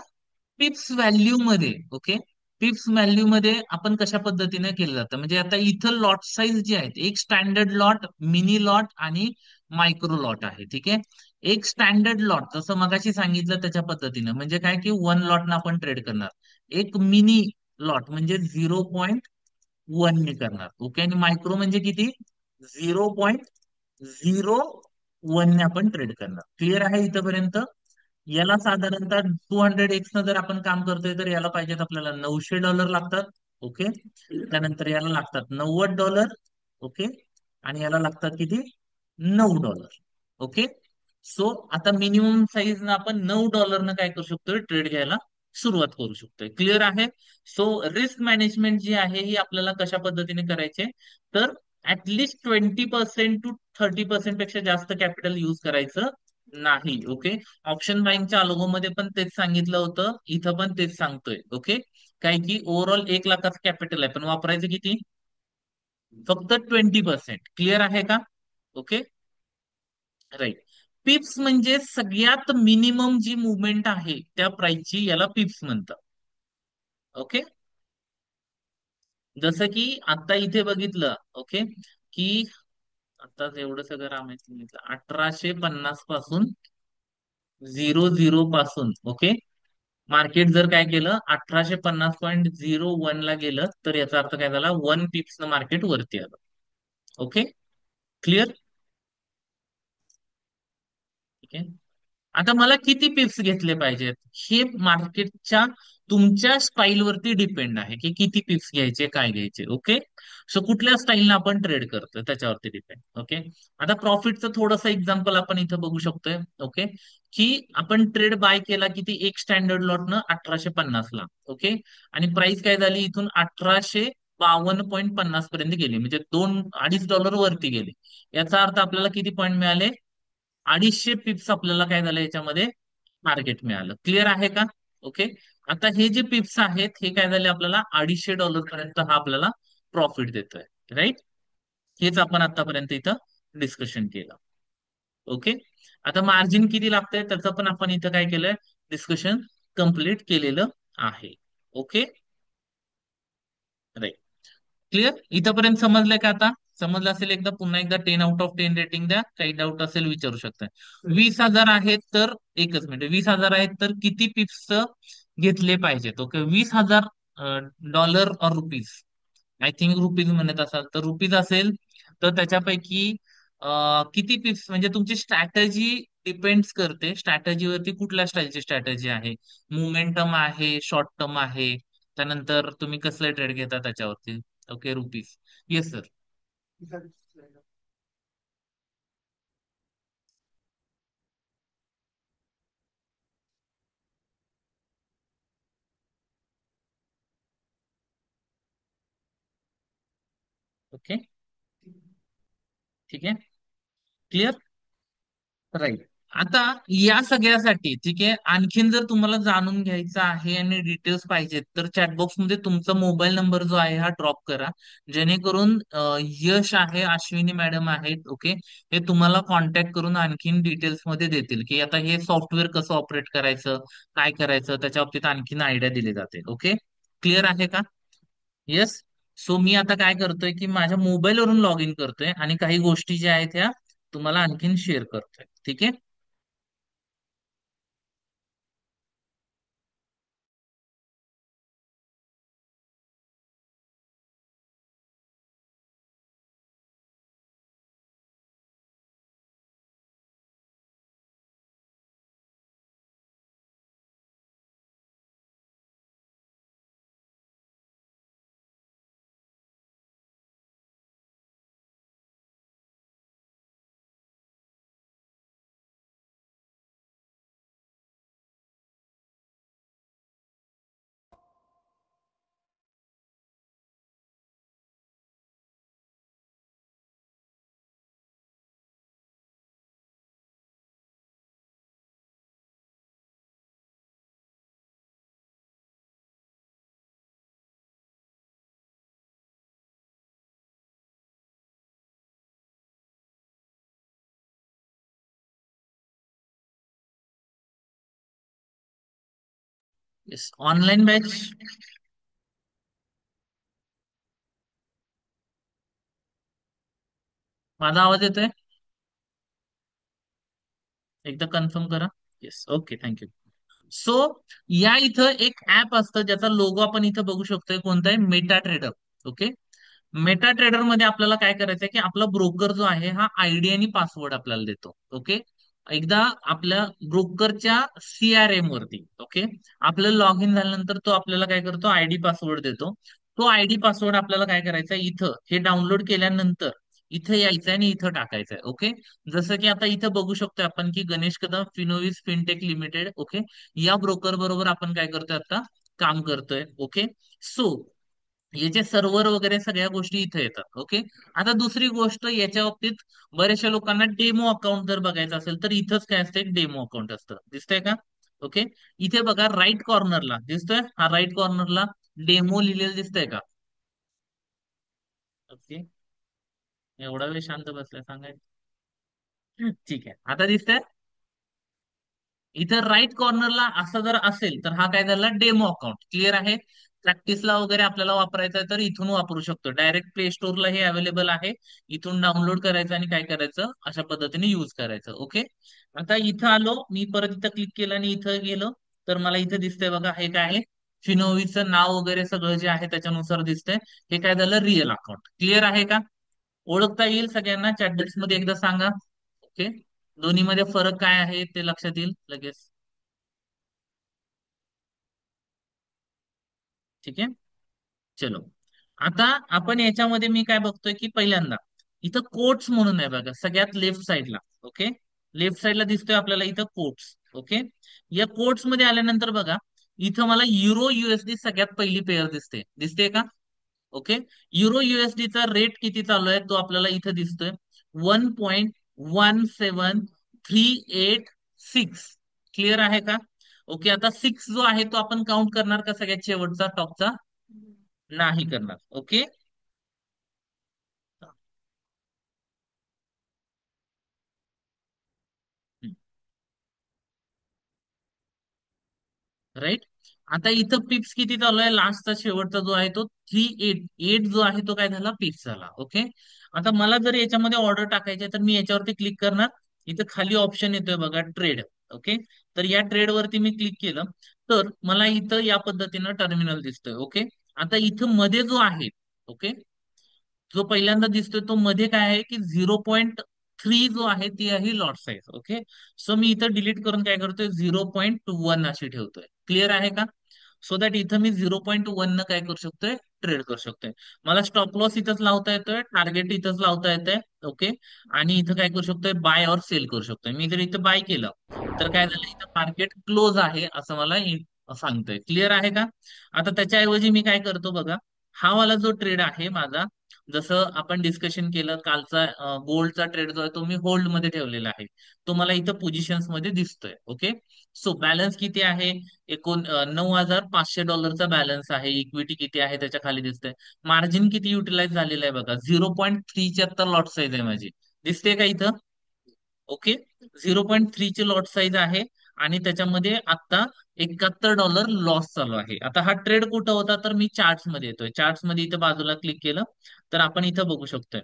पिप्स व्हॅल्यू मध्ये. ओके. पिप्स व्हॅल्यू मध्ये आपण कशा पद्धतीने केलं जातं, म्हणजे आता इथं लॉट साईज जे आहेत, एक स्टँडर्ड लॉट, मिनी लॉट आणि मायक्रो लॉट आहे. ठीक आहे. एक स्टँडर्ड लॉट जसं मगाशी सांगितलं त्याच्या पद्धतीनं म्हणजे काय, की 1 लॉट आपण ट्रेड करणार. एक मिनी लॉट म्हणजे 0.1 ने करणार. ओके. आणि मायक्रो म्हणजे किती, 0.01 ने आपण ट्रेड करणार. क्लिअर आहे इथपर्यंत? याला साधारणतः $200 न जर आपण काम करतोय तर याला पाहिजेत आपल्याला $900 लागतात. ओके. त्यानंतर याला लागतात $90. ओके. आणि याला लागतात किती? $9. ओके. सो आता मिनिमम साईज ना आपण $9 काय करू शकतोय, ट्रेड घ्यायला सुरुवात करू शकतोय. क्लिअर आहे? सो रिस्क मॅनेजमेंट जी आहे ही आपल्याला कशा पद्धतीने करायचे, तर ऍटलिस्ट 20% to 30% पेक्षा जास्त कॅपिटल युज करायचं नाही. ओके. ऑप्शन बाईंगच्या अलोगोमध्ये पण तेच सांगितलं होतं, इथं पण तेच सांगतोय. ओके. काय की ओव्हरऑल 1 लाखाचं कॅपिटल आहे, पण वापरायचं किती? फक्त 20%. क्लिअर आहे का? ओके. राईट. पिप्स म्हणजे सगळ्यात मिनिमम जी मुवमेंट आहे त्या प्राइसची, याला पिप्स म्हणतात. ओके. जसं की आता इथे बघितलं. ओके. की आता एवढं सगळं रामायण सांगितलं 1850 पासून, 00 पासून. ओके. मार्केट जर काय केलं, 1850.01 ला गेलं, तर याचा अर्थ काय झाला, 1 पिप्स न मार्केट वरती आलं. ओके. क्लिअर? ठीक आहे. आता मला किती पिप्स घेतले पाहिजेत, हे मार्केटच्या तुमच्या स्टाईल वरती डिपेंड आहे, की किती पिप्स घ्यायचे, काय घ्यायचे. ओके. सो कुठल्या स्टाईलने आपण ट्रेड करतोय त्याच्यावरती डिपेंड. ओके. आता प्रॉफिटचं थोडंसं एक्झाम्पल आपण इथं बघू शकतोय. ओके. की आपण ट्रेड बाय केला किती, एक स्टँडर्ड लॉटनं 1850 ला. ओके. आणि प्राइस काय झाली इथून 1852.50 पर्यंत गेली, म्हणजे 2-2.5 डॉलर वरती गेले. याचा अर्थ आपल्याला किती पॉईंट मिळाले? 250 पिप्स आपल्याला काय झालं याच्यामध्ये, टार्गेट मिळालं. क्लिअर आहे का? ओके. आता हे जे पिप्स आहेत हे काय झाले आपल्याला, $250 पर्यंत हा आपल्याला प्रॉफिट देतोय. राईट. हेच आपण आतापर्यंत इथं डिस्कशन केलं. ओके. आता मार्जिन किती लागतंय त्याचं पण आपण इथं काय केलंय, डिस्कशन कंप्लीट केलेलं आहे. ओके. राईट. क्लिअर? इथपर्यंत समजलंय का आता? समजलं असेल एकदा, पुन्हा एकदा 10 आउट ऑफ 10 रेटिंग द्या. काही डाऊट असेल विचारू शकता. 20,000 आहेत तर, एकच मिनिट, 20,000 आहेत तर किती पिप्स घेतले पाहिजेत? ओके. 20,000 डॉलर और रुपीज, आय थिंक रुपीज म्हणत असाल तर रुपीज असेल, तर त्याच्यापैकी किती पिप्स, म्हणजे तुमची स्ट्रॅटजी डिपेंड्स करते. स्ट्रॅटजीवरती कुठल्या स्टाईलची स्ट्रॅटजी आहे, मोमेंटम आहे, शॉर्ट टर्म आहे, त्यानंतर तुम्ही कसले ट्रेड घेता त्याच्यावरती. Okay. Rupees. Yes sir. Okay. ठीक आहे. क्लिअर? राईट. आता या सगळ्यासाठी ठीक आहे, आणखीन जर तुम्हाला जाणून घ्यायचं आहे आणि डिटेल्स पाहिजेत, तर चॅटबॉक्स मध्ये तुमचा मोबाईल नंबर जो आहे हा ड्रॉप करा, जेणेकरून यश आहे, अश्विनी मॅडम आहेत. ओके. हे तुम्हाला कॉन्टॅक्ट करून आणखीन डिटेल्स मध्ये देतील, की आता हे सॉफ्टवेअर कसं ऑपरेट करायचं, काय करायचं, त्याच्या बाबतीत आणखीन आयडिया दिली जाते. ओके. क्लिअर आहे का? येस. सो मी आता काय करतोय, की माझ्या मोबाईलवरून लॉग इन करतोय आणि काही गोष्टी ज्या आहेत ह्या तुम्हाला आणखीन शेअर करतोय. ठीक आहे. येस. Online batch. माझा आवाज येतोय? एकदा कन्फर्म करा. येस. ओके. थँक्यू. सो या इथं एक ऍप असतं ज्याचा लोगो आपण इथं बघू शकतोय, कोणता आहे, Meta trader. Okay. Meta trader मध्ये आपल्याला काय करायचं आहे, की आपला ब्रोकर जो आहे हा आयडी आणि पासवर्ड आपल्याला देतो. ओके. एकदा आपल्या ब्रोकरच्या CRM वरती, ओके, आपलं लॉग इन झाल्यानंतर तो आपल्याला काय करतो, आयडी पासवर्ड देतो. तो आयडी पासवर्ड आपल्याला काय करायचा, इथं हे डाउनलोड केल्यानंतर इथं यायचं आणि इथं टाकायचंय. ओके, जसं की आता इथं बघू शकतो आपण की Ganesh Kadam Finovis fintech limited, okay, या ब्रोकर बरोबर आपण काय करतोय आता, काम करतोय. ओके, सो याचे सर्व्हर वगैरे सगळ्या गोष्टी इथे येतात. ओके, आता दुसरी गोष्ट याच्या बाबतीत बऱ्याचशा लोकांना डेमो अकाउंट जर बघायचं असेल तर इथंच काय असतं, एक डेमो अकाउंट असतं, दिसतंय का? ओके, इथे बघा राईट कॉर्नरला दिसतोय, हा राईट कॉर्नरला डेमो लिहिलेलं दिसतंय का? ओके, एवढा वेळ शांत बसलाय सांगायचं. ठीक आहे, आता दिसतंय. इथं राईट कॉर्नरला असं जर असेल तर हा काय झाला, डेमो अकाउंट. क्लिअर आहे? प्रॅक्टिसला वगैरे आपल्याला वापरायचं आहे तर इथून वापरू शकतो. डायरेक्ट प्ले स्टोअरला हे अवेलेबल आहे. इथून डाउनलोड करायचं आणि काय करायचं, अशा पद्धतीने युज करायचं. ओके, आता इथं आलो मी, परत इथं क्लिक केलं आणि इथं गेलो तर मला इथं दिसतंय बघा, हे काय आहे, फिनोवीचं नाव वगैरे सगळं जे आहे त्याच्यानुसार दिसतंय. हे काय झालं, रिअल अकाउंट. क्लिअर आहे का? ओळखता येईल सगळ्यांना? चॅटबॉक्स मध्ये एकदा सांगा. ओके, दोन्हीमध्ये फरक काय आहे ते लक्षात येईल लगेच. ठीक आहे, चलो. आता आपण याच्यामध्ये मी काय बघतोय की पहिल्यांदा इथं कोट्स म्हणून आहे बघा, सगळ्यात लेफ्ट साईडला. ओके, लेफ्ट साईडला दिसतोय आपल्याला इथं कोट्स. ओके, या कोट्स मध्ये आल्यानंतर बघा, इथं मला युरो USD सगळ्यात पहिली पेअर दिसते, दिसते का? ओके, युरो USD चा रेट किती चालू आहे तो आपल्याला इथं दिसतोय, 1.17386. क्लिअर आहे का? ओके, आता सिक्स जो आहे तो आपण काउंट करणार का सगळ्यात शेवटचा टॉपचा? नाही करणार. Okay, right. आता इथं पिप्स किती चालू आहे, लास्टचा शेवटचा जो आहे तो 3.8, एट जो आहे तो काय झाला, पिप्स झाला. ओके, आता मला जर याच्यामध्ये ऑर्डर टाकायची आहे तर मी याच्यावरती क्लिक करणार. इथं खाली ऑप्शन येतोय बघा, ट्रेड. ओके, तर या ट्रेड वरती मी क्लिक केलं तर मला इथं या पद्धतीनं टर्मिनल दिसतोय. ओके, आता इथं मध्ये जो आहे, ओके, जो पहिल्यांदा दिसतोय तो मध्ये काय आहे की 0.3 जो आहे ती आहे लॉट साईज. ओके, सो मी इथं डिलीट करून काय करतोय, 0.1 अशी ठेवतोय. क्लिअर आहे का? सो दॅट इथं मी 0.1 न काय करू शकतोय, ट्रेड करू शकतोय. मला स्टॉप लॉस इथंच लावता येतोय, टार्गेट इथंच लावता येतंय. ओके, आणि इथं काय करू शकतोय, बाय और सेल करू शकतोय. मी जर इथं बाय केलं तर काय झालं, इथं मार्केट क्लोज आहे असं मला सांगतोय. क्लिअर आहे का? आता त्याच्याऐवजी मी काय करतो बघा, हा वाला जो ट्रेड आहे माझा, जसं आपण डिस्कशन केलं कालचा, गोल्डचा ट्रेड जो आहे तो मी होल्ड मध्ये ठेवलेला आहे, तो मला इथं पोझिशन्स मध्ये दिसतोय. ओके, सो बॅलन्स किती आहे, $9,500 बॅलन्स आहे. इक्विटी किती आहे त्याच्या खाली दिसतंय. मार्जिन किती युटिलाइज झालेलं आहे बघा, 0.3 लॉट साईज आहे माझी, दिसते का इथं? ओके, 0.3 ची लॉट साईज आहे आणि त्याच्यामध्ये आता $71 लॉस चालू आहे. आता हा ट्रेड कुठं होता तर मी चार्ट्स मध्ये येतोय, चार्ट्स मध्ये इथं बाजूला क्लिक केलं तर आपण इथं बघू शकतोय,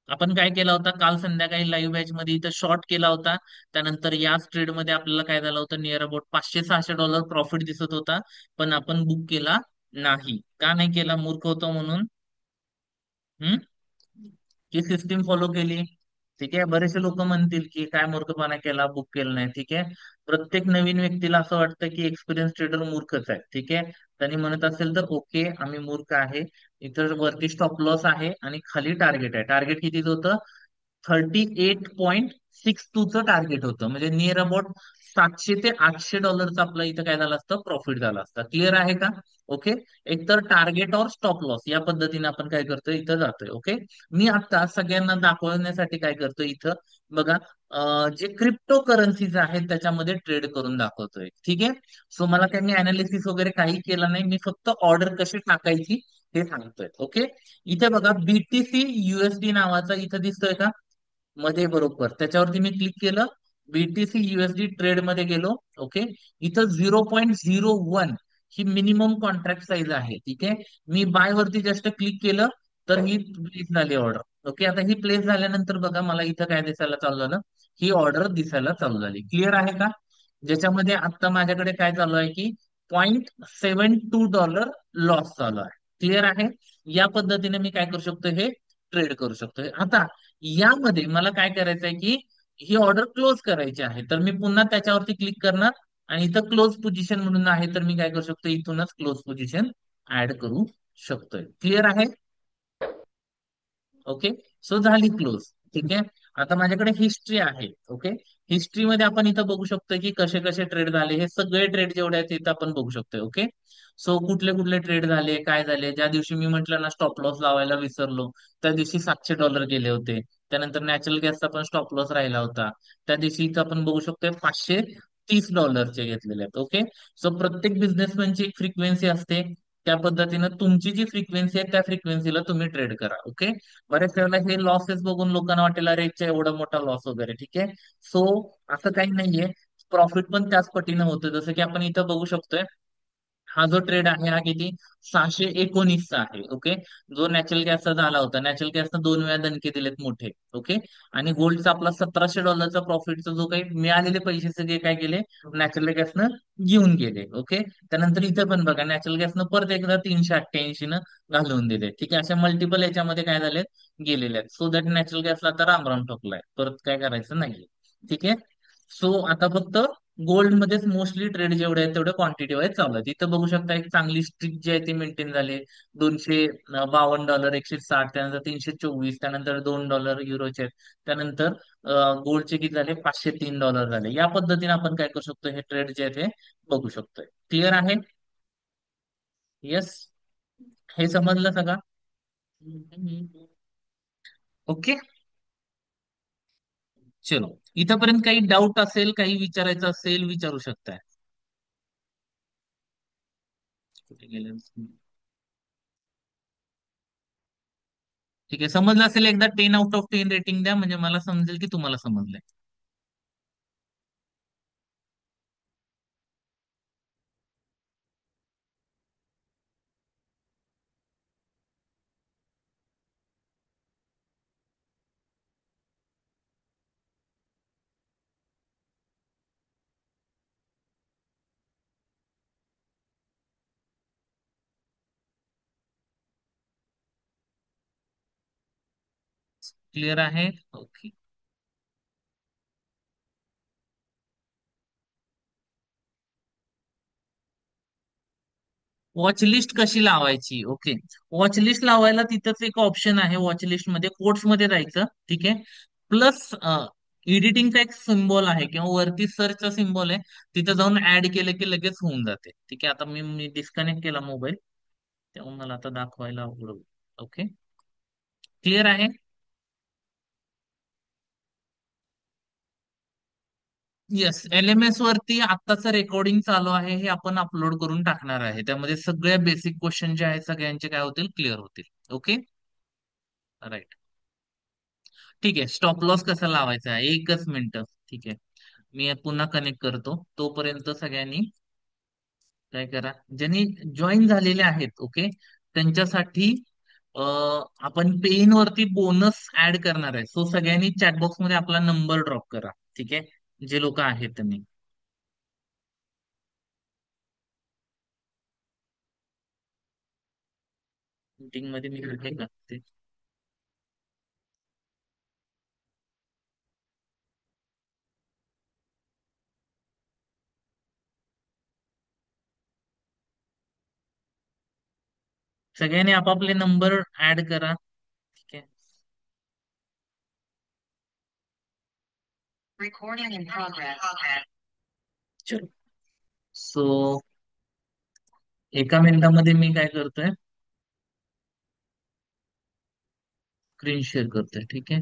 आपण काय केला होता काल संध्याकाळी लाईव्ह बॅच मध्ये इथं शॉर्ट केला होता. त्यानंतर याच ट्रेड मध्ये आपल्याला काय झालं होतं, नियर अबाउट $500-600 प्रॉफिट दिसत होता, पण आपण बुक केला नाही. का नाही केला, मूर्ख होतो म्हणून. हम्म, ही सिस्टीम फॉलो केली. ठीक आहे, बरेचसे लोक म्हणतील की काय मूर्खपणा केला, बुक केलं नाही. ठीक आहे, प्रत्येक नवीन व्यक्तीला असं वाटतं की एक्सपिरियन्स ट्रेडर मूर्खच आहे. ठीक आहे, त्यांनी म्हणत असेल तर ओके, आम्ही मूर्ख आहे. इतर वरती स्टॉप लॉस आहे आणि खाली टार्गेट आहे. टार्गेट कितीच होतं, 38.62चं टार्गेट होतं, म्हणजे नियर अबाउट $700 ते $800 आपलं इथं काय झालं असतं, प्रॉफिट झालं असतं. क्लिअर आहे का? ओके, एकतर टार्गेट और स्टॉप लॉस या पद्धतीने आपण काय करतोय, इथं जातोय. ओके, मी आता सगळ्यांना दाखवण्यासाठी काय करतोय, इथं बघा, जे क्रिप्टो करन्सीज आहेत त्याच्यामध्ये ट्रेड करून दाखवतोय. ठीक आहे, सो मला काही मी अनालिसिस वगैरे काही केलं नाही, मी फक्त ऑर्डर कशी टाकायची हे सांगतोय. ओके, इथे बघा BTC USD नावाचा इथं दिसतोय का मध्ये, बरोबर त्याच्यावरती मी क्लिक केलं, BTC USD ट्रेड मध्ये गेलो. ओके, इथं 0.01 ही मिनिमम कॉन्ट्रॅक्ट साईज आहे. ठीक आहे, मी बाय वरती जस्ट क्लिक केलं तर ही प्लेस झाली ऑर्डर. ओके, आता ही प्लेस झाल्यानंतर बघा मला इथं काय दिसायला चालू झालं, ही ऑर्डर दिसायला चालू झाली. क्लिअर आहे का? ज्याच्यामध्ये आता माझ्याकडे काय चालू आहे की $0.72 लॉस चालू आहे. क्लिअर आहे? या पद्धतीने मी काय करू शकतो, हे ट्रेड करू शकतो. आता यामध्ये मला काय करायचं आहे की ही ऑर्डर क्लोज करायची आहे, तर मी पुन्हा त्याच्यावरती क्लिक करणार आणि इथं क्लोज पोझिशन म्हणून आहे, तर मी काय करू शकतो, इथूनच क्लोज पोझिशन ऍड करू शकतोय. क्लिअर आहे? ओके. सो झाली क्लोज. ठीक आहे. आता माझ्याकडे हिस्ट्री आहे. ओके. हिस्ट्रीमध्ये आपण इथं बघू शकतो की कसे कसे ट्रेड झाले, हे सगळे ट्रेड जेवढे आहेत इथं आपण बघू शकतोय. ओके. सो कुठले कुठले ट्रेड झाले, काय झाले, ज्या दिवशी मी म्हंटल ना स्टॉप लॉस लावायला विसरलो, त्या दिवशी $700 गेले होते. त्यानंतर नॅचरल गॅसचा पण स्टॉप लॉस राहिला होता, त्या दिवशी इथं आपण बघू शकतोय $530 घेतलेले आहेत. ओके. सो प्रत्येक बिझनेसमॅनची एक फ्रिक्वेन्सी असते, त्या पद्धतीनं तुमची जी फ्रिक्वेन्सी आहे त्या फ्रिक्वेन्सीला तुम्ही ट्रेड करा. ओके. बरेच वेळेला हे लॉसेस बघून लोकांना वाटेल अरे याच्या एवढा मोठा लॉस वगैरे. ठीक आहे. सो असं काही नाहीये, प्रॉफिट पण त्याच पटीनं होतं. जसं की आपण इथं बघू शकतोय, हा जो ट्रेड आहे हा किती 619 चा आहे. ओके. जो नॅचरल गॅसचा झाला होता, नॅचरल गॅसनं 2 वेळा दणके दिलेत मोठे. ओके. आणि गोल्डचा आपला $1700 प्रॉफिटचा जो काही मिळालेले पैसे सगळे काय केले, नॅचरल गॅसनं घेऊन गेले. ओके. त्यानंतर इथं पण बघा नॅचरल गॅसनं परत एकदा 388 न घालवून दिले. ठीक आहे. अशा मल्टिपल याच्यामध्ये काय झाले, गेलेले आहेत. सो दॅट नॅचरल गॅसला आता रामराम ठोकलाय, परत काय करायचं नाहीये. ठीक आहे. सो आता फक्त गोल्ड मध्येच मोस्टली ट्रेड जेवढे आहेत तेवढे क्वांटिटी वाईज चालू आहे. इथं बघू शकता एक चांगली स्ट्रिक जी आहे ती मेंटेन झाली. $252, 160, त्यानंतर 324, त्यानंतर $2 युरोचे आहेत. त्यानंतर गोल्डचे किती झाले, $503 झाले. या पद्धतीने आपण काय करू शकतो, हे ट्रेड जे आहे ते बघू शकतोय. क्लिअर आहे? येस. हे समजलं सगळं? ओके. चलो. इथपर्यंत काही डाऊट असेल, काही विचारायचं असेल विचारू शकताय. कुठे गेले? ठीक आहे. समजलं असेल एकदा 10 आउट ऑफ 10 रेटिंग द्या, म्हणजे मला समजेल की तुम्हाला समजलंय. क्लिअर आहे? ओके. वॉच लिस्ट कशी लावायची? ओके. वॉच लिस्ट लावायला तिथंच एक ऑप्शन आहे, वॉच लिस्ट मध्ये कोट्स मध्ये जायचं. ठीक आहे. प्लस एडिटिंगचा एक सिम्बॉल आहे किंवा वरती सर्चचा सिम्बॉल आहे, तिथं जाऊन ऍड केलं की लगेच होऊन जाते. ठीक आहे. आता मी डिस्कनेक्ट केला मोबाईल, तेव्हा मला आता दाखवायला अवघड होईल. ओके. क्लिअर आहे? येस. LMS वरती आत्ताचं रेकॉर्डिंग चालू आहे, हे आपण अपलोड करून टाकणार आहे. त्यामध्ये सगळ्या बेसिक क्वेश्चन जे आहेत सगळ्यांचे काय होतील, क्लिअर होतील. ओके. राईट. ठीक आहे. स्टॉप लॉस कसा लावायचा आहे, 1च मिनिट. ठीक आहे. मी पुन्हा कनेक्ट करतो, तोपर्यंत सगळ्यांनी काय करा, ज्यांनी जॉईन झालेले आहेत ओके, त्यांच्यासाठी आपण पेन वरती बोनस ऍड करणार आहे. सो सगळ्यांनी चॅटबॉक्स मध्ये आपला नंबर ड्रॉप करा. ठीक आहे. जे लोक आहेत त्यांनी मीटिंग मध्ये मी आहे का ते, सगळ्यांनी आपापले नंबर ऍड करा. ठीक आहे. Recording in progress. चलो. सो एका मिनिटामध्ये मी काय करतोय, स्क्रीन शेअर करतोय. ठीक आहे.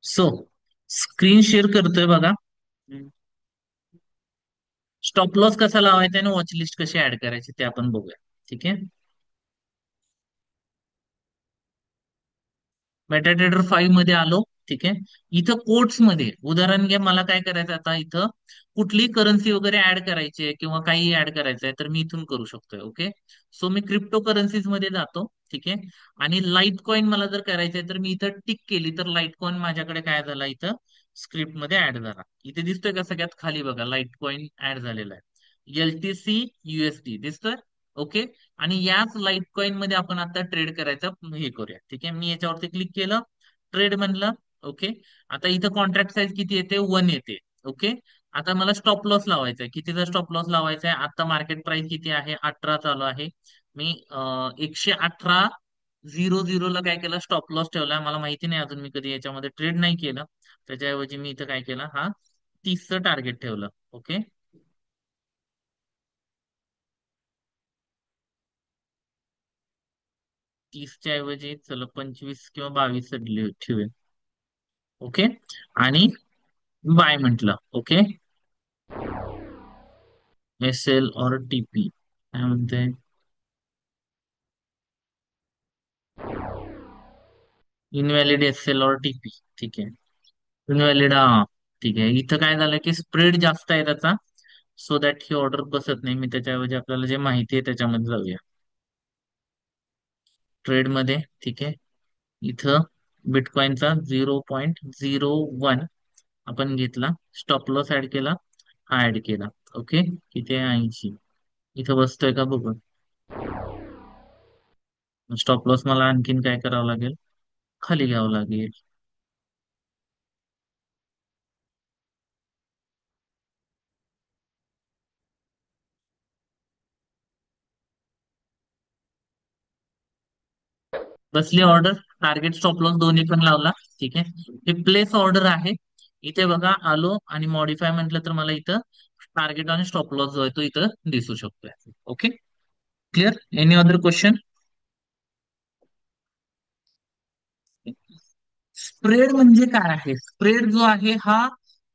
सो स्क्रीन शेअर करतोय बघा. स्टॉप लॉस कसा लावायचा आणि वॉच लिस्ट कशी ऍड करायची ते आपण बघूया. ठीक आहे. मेटाट्रेडर 5 मध्ये आलो. ठीक आहे. इथं कोट्स मध्ये उदाहरण घ्या, मला काय करायचं आता, इथं कुठली करन्सी वगैरे ऍड करायची आहे किंवा काही ऍड करायचं आहे तर मी इथून करू शकतोय. ओके. सो मी क्रिप्टो करन्सीज मध्ये जातो. ठीक आहे. आणि लाईट कॉइन मला जर करायचं आहे तर मी इथं टिक केली तर लाईट कॉइन माझ्याकडे काय झाला, इथं स्क्रिप्ट मध्ये ऍड झाला. इथे दिसतोय का सगळ्यात खाली बघा, लाईट कॉइन ऍड झालेला आहे. LTC USD दिसतोय. ओके. आणि याच लाईट कॉइन मध्ये आपण आता ट्रेड करायचं हे करूया. ठीक आहे, मी याच्यावरती क्लिक केलं, ट्रेड म्हणलं. ओके. आता इथं कॉन्ट्रॅक्ट साईज किती येते? 1 येते. ओके. आता मला स्टॉप लॉस लावायचा आहे. कितीचा स्टॉप लॉस लावायचा आहे? आता मार्केट प्राइस किती आहे? 18 चालू आहे. मी 118.00 ला काय केलं? स्टॉप लॉस ठेवलाय. मला माहिती नाही अजून, मी कधी याच्यामध्ये ट्रेड नाही केलं. त्याच्याऐवजी मी इथं काय केलं, हा 30चं टार्गेट ठेवलं. ओके. 30च्या ऐवजी चला 25 किंवा 22 ठेवूया. ओके. आणि बाय म्हटलं. ओके. SL और TP काय म्हणते? इनव्हॅलिड SL और TP. ठीक आहे. इनव्हॅलिड, हा. ठीक आहे. इथं काय झालं की स्प्रेड जास्त आहे त्याचा, सो दॅट ही ऑर्डर बसत नाही. मी त्याच्याऐवजी आपल्याला जे माहिती आहे त्याच्यामध्ये जाऊया, ट्रेड मध्ये. ठीक आहे. इथं बिटकॉइनचा 0.01 आपण घेतला, स्टॉप लॉस ऍड केला, हा ऍड केला. ओके. किती आहे? 80. इथं बसतोय का बघू. स्टॉप लॉस मला आणखीन काय करावं लागेल? खाली घ्यावं लागेल. बसली ऑर्डर. टार्गेट स्टॉप लॉस दोन्ही पण लावला. ठीक आहे. हे प्लेस ऑर्डर आहे. इथे बघा, आलो आणि मॉडीफाय म्हटलं तर मला इथं टार्गेट आणि स्टॉप लॉस जो आहे तो इथं दिसू शकतोय. Okay. Clear? Any other question? Spread म्हणजे काय आहे? स्प्रेड जो आहे हा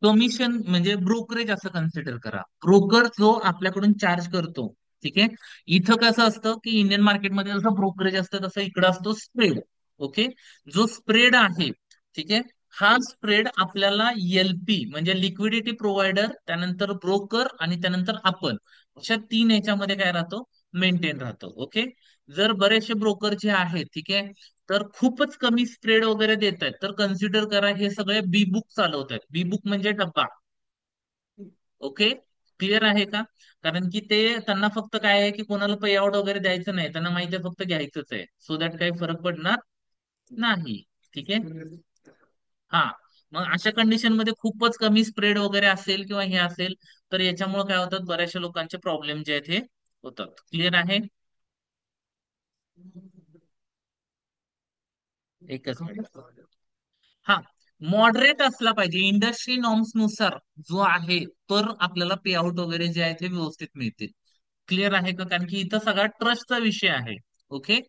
कमिशन म्हणजे ब्रोकरेज असं कन्सिडर करा. ब्रोकर जो आपल्याकडून चार्ज करतो. ठीक आहे. इथं कसं असतं की इंडियन मार्केटमध्ये जसं ब्रोकरेज असतं तसं इकडं असतो स्प्रेड. ओके. जो स्प्रेड आहे, ठीक आहे, हा स्प्रेड आपल्याला LP म्हणजे लिक्विडिटी प्रोव्हायडर, त्यानंतर ब्रोकर आणि त्यानंतर आपण, अशा 3 याच्यामध्ये काय राहतो? मेंटेन राहतो. ओके. जर बरेचसे ब्रोकर जे आहेत, ठीक आहे, तर खूपच कमी स्प्रेड वगैरे देत आहेत, तर कन्सिडर करा हे सगळे बी बुक चालवत आहेत. बी बुक म्हणजे डब्बा. ओके. क्लिअर आहे का? कारण की ते, त्यांना फक्त काय आहे की कोणाला पे आउट वगैरे द्यायचं नाही, त्यांना माहिती आहे फक्त घ्यायचंच आहे, सो दॅट काही फरक पडणार नाही. ठीक आहे. हा. मग अशा कंडिशन मध्ये खूपच कमी स्प्रेड वगैरे असेल किंवा हे असेल, तर याच्यामुळे काय होतात, बऱ्याचशा लोकांचे प्रॉब्लेम जे आहेत हे होतात. क्लिअर आहे? एकच मिनिट. हा. मॉडरेट असला पाहिजे इंडस्ट्री नॉर्म्स नुसार जो आहे, तर आपल्याला पे आउट वगैरे जे आहे ते व्यवस्थित मिळतील. क्लिअर आहे का? कारण की इथं सगळा ट्रस्टचा विषय आहे. ओके.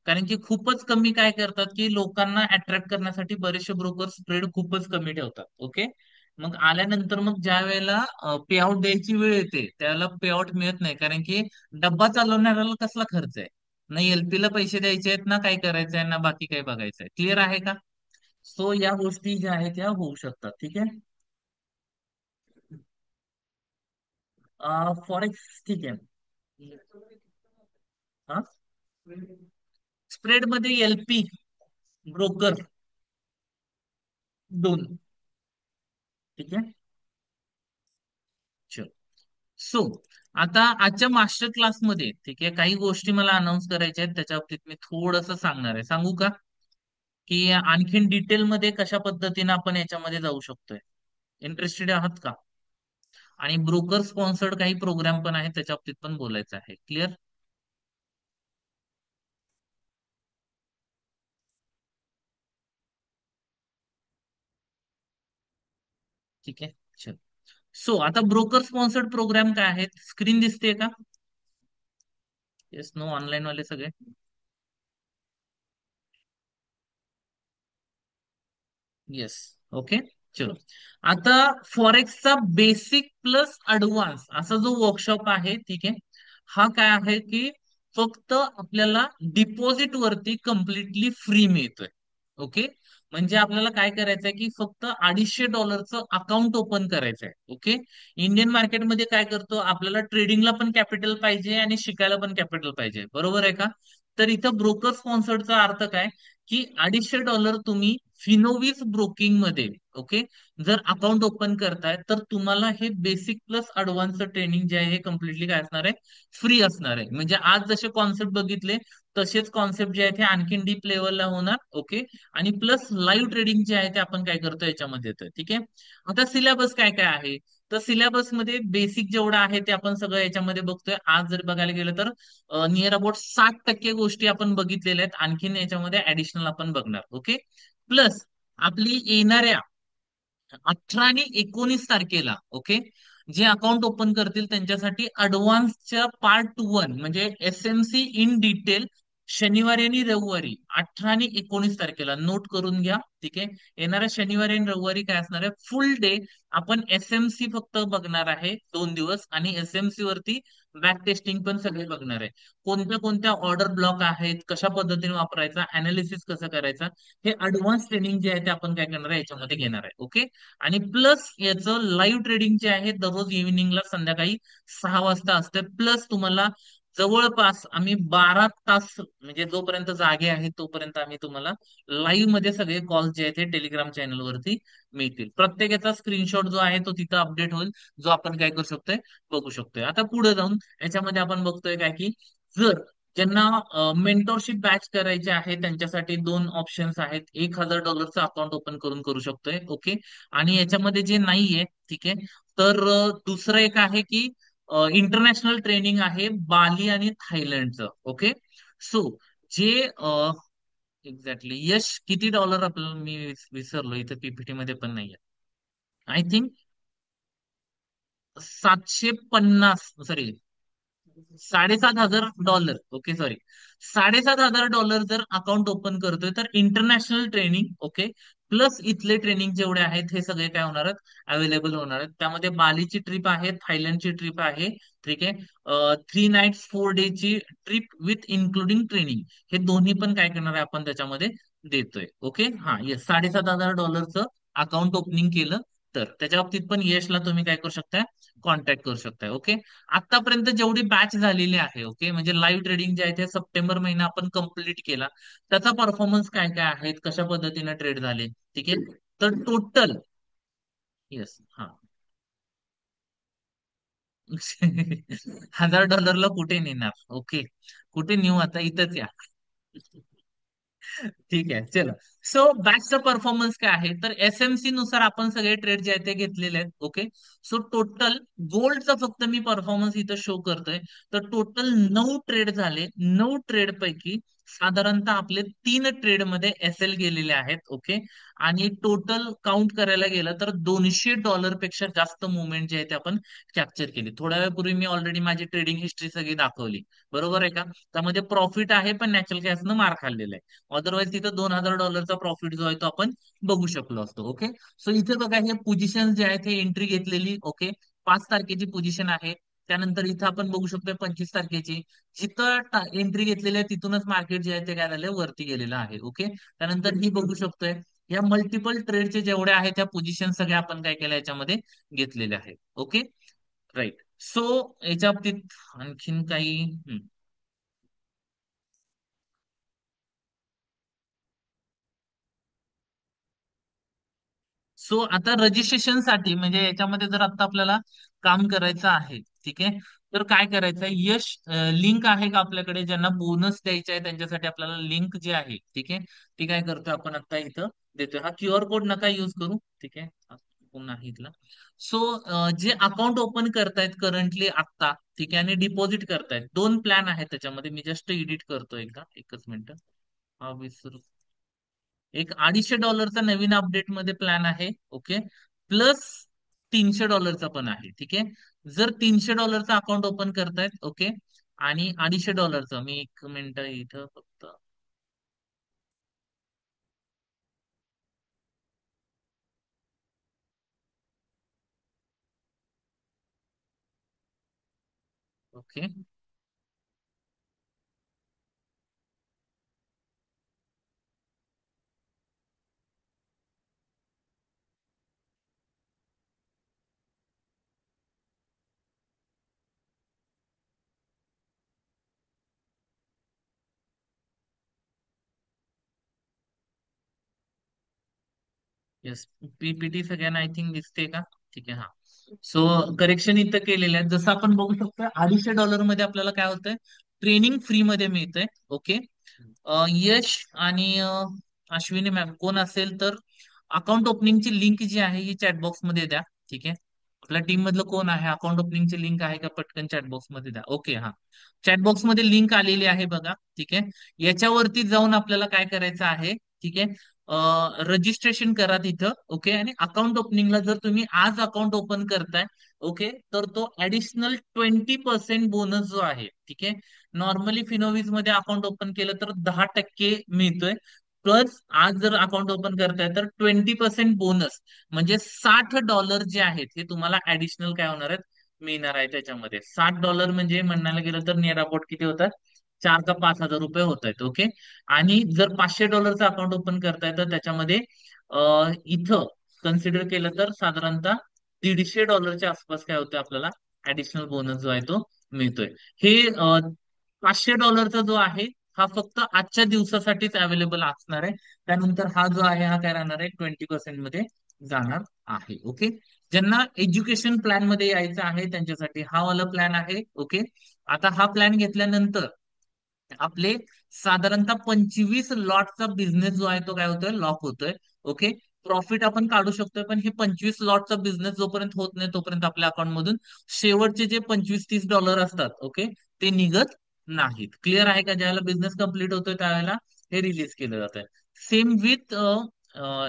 कारण की खूपच कमी काय करतात की लोकांना अट्रॅक्ट करण्यासाठी बरेचसे ब्रोकर स्प्रेड खूपच कमी ठेवतात. ओके. मग आल्यानंतर मग ज्या वेळेला पे आउट द्यायची वेळ येते त्याला पे आउट मिळत नाही, कारण की डब्बा चालवणाऱ्याला कसला खर्च आहे? ना LP ला पैसे द्यायचे आहेत, ना काय करायचंय, ना बाकी काय बघायचंय. क्लिअर आहे का? सो या गोष्टी ज्या आहेत त्या होऊ शकतात. ठीक आहे. फॉरेक्स. ठीक आहे. हा. स्प्रेड मध्ये LP, ब्रोकर, दोन. ठीक आहे. सो आता आजच्या मास्टर क्लासमध्ये, ठीक आहे, काही गोष्टी मला अनाऊन्स करायच्या आहेत, त्याच्या बाबतीत मी थोडंसं सांगणार आहे. सांगू का? की आणखीन डिटेलमध्ये कशा पद्धतीने आपण याच्यामध्ये जाऊ शकतोय? इंटरेस्टेड आहात का? आणि ब्रोकर स्पॉन्सर्ड काही प्रोग्राम पण आहेत, त्याच्या बाबतीत पण बोलायचं आहे. क्लिअर? ठीक आहे. चल. सो आता ब्रोकर स्पॉन्सर्ड प्रोग्राम काय आहेत? स्क्रीन दिसते का? येस, नो, ऑनलाईन वाले सगळे. येस. ओके. चलो. आता फॉरेक्सचा बेसिक प्लस ऍडव्हान्स असा जो वर्कशॉप आहे, ठीक आहे, हा काय आहे की फक्त आपल्याला डिपॉझिट वरती कम्प्लिटली फ्री मिळतोय. ओके. म्हणजे आपल्याला काय करायचंय की फक्त $250 अकाउंट ओपन करायचंय. ओके. इंडियन मार्केटमध्ये काय करतो, आपल्याला ट्रेडिंगला पण कॅपिटल पाहिजे आणि शिकायला पण कॅपिटल पाहिजे, बरोबर आहे का? तर इथं ब्रोकर स्पॉन्सर्डचा अर्थ काय की $250 तुम्ही फिनोविस ब्रोकिंग मध्ये, ओके, जर अकाउंट ओपन करताय तर तुम्हाला हे बेसिक प्लस ऍडव्हान्स ट्रेनिंग जे आहे हे कम्प्लिटली काय असणार आहे, फ्री असणार आहे. म्हणजे आज जसे कॉन्सेप्ट बघितले तसेच कॉन्सेप्ट जे आहेत हे आणखीन डीप लेवलला होणार, ओके. आणि प्लस लाईव्ह ट्रेडिंग जे आहे ते आपण काय करतो याच्यामध्ये येतं, ठीक आहे. आता सिलेबस काय काय आहे, तर सिलेबस मध्ये बेसिक जेवढं आहे ते आपण सगळं याच्यामध्ये बघतोय. आज जर बघायला गेलं तर नियर अबाउट 60% गोष्टी आपण बघितलेल्या आहेत, आणखीन याच्यामध्ये ऍडिशनल आपण बघणार, ओके. प्लस आपली येणाऱ्या 18 आणि 19 तारखेला, ओके, जे अकाउंट ओपन करतील त्यांच्यासाठी अडव्हान्सच्या पार्ट 1 म्हणजे एसएमसी इन डिटेल शनिवारी आणि रविवारी 18 आणि 19 तारखेला नोट करून घ्या, ठीक आहे. येणाऱ्या शनिवारी आणि रविवारी काय असणार आहे, फुल डे आपण एसएमसी फक्त बघणार आहे 2 दिवस, आणि एसएमसी वरती बॅक टेस्टिंग पण सगळे बघणार आहे. कोणत्या कोणत्या ऑर्डर ब्लॉक आहेत, कशा पद्धतीने वापरायचा, अनालिसिस कसं करायचा, हे ऍडव्हान्स ट्रेनिंग जे आहे ते आपण काय करणार आहे याच्यामध्ये घेणार आहे, ओके. आणि प्लस याचं लाईव्ह ट्रेडिंग जे आहे दररोज इव्हिनिंगला संध्याकाळी 6 वाजता असते. प्लस तुम्हाला जवळपास आम्ही 12 तास म्हणजे जोपर्यंत जागे आहे तोपर्यंत आम्ही तुम्हाला लाईव्ह मध्ये सगळे कॉल जे आहेत ते टेलिग्राम चॅनल वरती मिळतील. प्रत्येकाचा स्क्रीनशॉट जो आहे तो तिथं अपडेट होईल, जो आपण काय करू शकतोय, बघू शकतोय. आता पुढे जाऊन याच्यामध्ये आपण बघतोय काय की जर ज्यांना मेंटॉरशिप बॅच करायचे आहे त्यांच्यासाठी 2 ऑप्शन्स आहेत. $1,000 अकाउंट ओपन करून करू शकतोय, ओके. आणि याच्यामध्ये जे नाहीये, ठीक आहे, तर दुसरं एक आहे की इंटरनॅशनल ट्रेनिंग आहे बाली आणि थायलंडचं, ओके. सो जे एक्झॅक्टली यश किती डॉलर आपल्याला, मी विसरलो इथं पीपीटी मध्ये पण नाहीये. I think 750, sorry, $7,500, okay, sorry, $7,500 जर अकाउंट ओपन करतोय तर इंटरनॅशनल ट्रेनिंग, ओके, प्लस इथले ट्रेनिंग जेवढे आहेत हे सगळे काय होणार आहेत, अवेलेबल होणार आहेत. त्यामध्ये बालीची ट्रिप आहे, थायलंडची ट्रिप आहे, ठीक आहे. 3 नाईट्स 4 डे ची ट्रिप विथ इन्क्लुडिंग ट्रेनिंग, हे दोन्ही पण काय करणार आहे आपण त्याच्यामध्ये देतोय, ओके. हा, येस, $7,500 अकाउंट ओपनिंग केलं तर त्याच्या बाबतीत पण यशला तुम्ही काय करू शकताय, कॉन्टॅक्ट करू शकताय, ओके. आतापर्यंत जेवढी बॅच झालेली आहे, ओके, म्हणजे लाईव्ह ट्रेडिंग जे आहे ते सप्टेंबर महिना आपण कंप्लीट केला, त्याचा परफॉर्मन्स काय काय आहे, कशा पद्धतीने ट्रेड झाले, ठीक आहे. तर टोटल, येस, हा. $1,000 कुठे नेणार, ओके, कुठे नेऊ आता, इथंच या. ठीक आहे, चलो. सो बॅचचा परफॉर्मन्स काय आहे, तर एसएमसी नुसार आपण सगळे ट्रेड जे आहेत ते घेतलेले आहेत, ओके. सो टोटल गोल्डचा फक्त मी परफॉर्मन्स इथं शो करतोय. तर टोटल 9 ट्रेड झाले. 9 ट्रेड पैकी साधारणतः आपले 3 ट्रेड मध्ये एसएल गेलेले आहेत, ओके. आणि टोटल काउंट करायला गेलं तर $200 पेक्षा जास्त मुवमेंट जे आहे ते आपण कॅप्चर केली. थोड्या वेळापूर्वी मी ऑलरेडी माझी ट्रेडिंग हिस्ट्री सगळी दाखवली, बरोबर आहे का. त्यामध्ये प्रॉफिट आहे पण नॅचरल गॅसनं मार खाल्लेला आहे. अदरवाईज तिथं $2,000 प्रॉफिट जो आहे तो आपण बघू शकलो असतो, ओके. सो इथे बघा हे पोझिशन जे आहेत हे एंट्री घेतलेली, ओके. 5 तारखेची पोझिशन आहे. त्यानंतर इथं आपण बघू शकतो 25 तारखेची, जिथं एंट्री घेतलेली आहे तिथूनच मार्केट जे आहे ते काय झालं, वरती गेलेलं आहे, ओके. त्यानंतर ही बघू शकतोय या मल्टिपल ट्रेडचे जेवढे आहेत त्या पोझिशन सगळ्या आपण काय केल्या याच्यामध्ये घेतलेल्या आहेत, ओके. राईट. सो याच्या बाबतीत आणखीन काही, सो आता रजिस्ट्रेशन साठी म्हणजे याच्यामध्ये जर आता आपल्याला काम करायचं आहे, ठीक आहे, तर काय करायचं आहे, यश लिंक आहे का आपल्याकडे, ज्यांना बोनस द्यायचे आहे त्यांच्यासाठी आपल्याला लिंक जी आहे, ठीक आहे, ती काय करतोय आपण आता इथं देतोय. हा QR कोड नका युज करू, ठीक आहे, हा पुन्हा इथला. सो जे अकाउंट ओपन करतायत करंटली आत्ता, ठीक आहे, आणि डिपॉझिट करतायत, 2 प्लॅन आहेत त्याच्यामध्ये. मी जस्ट एडिट करतो एकदा, एकच मिनिट. हा विसरू, एक $250 नवीन अपडेट मध्ये प्लॅन आहे, ओके. प्लस $300 पण आहे, ठीक आहे. जर $300 अकाउंट ओपन करतायत, ओके, आणि $250, मी एक मिनिट इथं फक्त, ओके. येस. पीपीटी सगळ्यांना आय थिंक दिसते का? ठीक आहे, हा. सो करेक्शन इथं केलेलं आहे. जसं आपण बघू शकतो, $250 मध्ये आपल्याला काय होतंय, ट्रेनिंग फ्री मध्ये मिळतंय. ओके. यश आणि अश्विनी मॅम कोण असेल तर अकाउंट ओपनिंगची लिंक जी आहे ही चॅटबॉक्स मध्ये द्या. ठीक आहे. आपल्या टीम मधलं कोण आहे, अकाउंट ओपनिंगची लिंक आहे का, पटकन चॅटबॉक्स मध्ये द्या. ओके, हा. चॅटबॉक्स मध्ये लिंक आलेली आहे बघा. ठीक आहे. याच्यावरती जाऊन आपल्याला काय करायचं आहे, ठीक आहे, रजिस्ट्रेशन करा तिथं. ओके. आणि अकाउंट ओपनिंगला जर तुम्ही आज अकाउंट ओपन करताय, ओके, तर तो ऍडिशनल 20% बोनस जो आहे, ठीक आहे, नॉर्मली फिनोविज मध्ये अकाउंट ओपन केलं तर 10% मिळतोय. प्लस आज जर अकाउंट ओपन करताय तर 20% बोनस, म्हणजे $60 जे आहेत हे तुम्हाला ऍडिशनल काय होणार आहेत, मिळणार आहे त्याच्यामध्ये. $60 म्हणजे म्हणायला गेलं तर नियर अबाउट किती होतात, 4 का 5 हजार रुपये होत आहेत. ओके. आणि जर $500 अकाउंट ओपन करताय तर त्याच्यामध्ये इथं कन्सिडर केलं तर साधारणतः $150च्या आसपास काय होतं आपल्याला ऍडिशनल बोनस जो आहे तो मिळतोय. हे $500 जो आहे हा फक्त आजच्या दिवसासाठीच अवेलेबल असणार आहे. त्यानंतर हा जो आहे हा काय राहणार आहे, 20% मध्ये जाणार आहे. ओके. ज्यांना एज्युकेशन प्लॅन मध्ये यायचं आहे त्यांच्यासाठी हा वाला प्लॅन आहे. ओके. आता हा प्लॅन घेतल्यानंतर आपले साधारणतः 25 लॉटचा बिझनेस जो आहे तो काय होतोय, लॉक होतोय. ओके. प्रॉफिट आपण काढू शकतोय, पण हे 25 लॉटचा बिझनेस जोपर्यंत होत नाही तोपर्यंत आपल्या अकाउंट मधून शेवटचे जे 25-30 डॉलर असतात, ओके, ते निघत नाहीत. क्लिअर आहे का? ज्यावेळेला बिझनेस कम्प्लीट होतोय त्यावेळेला हे रिलीज केलं जात आहे. सेम विथ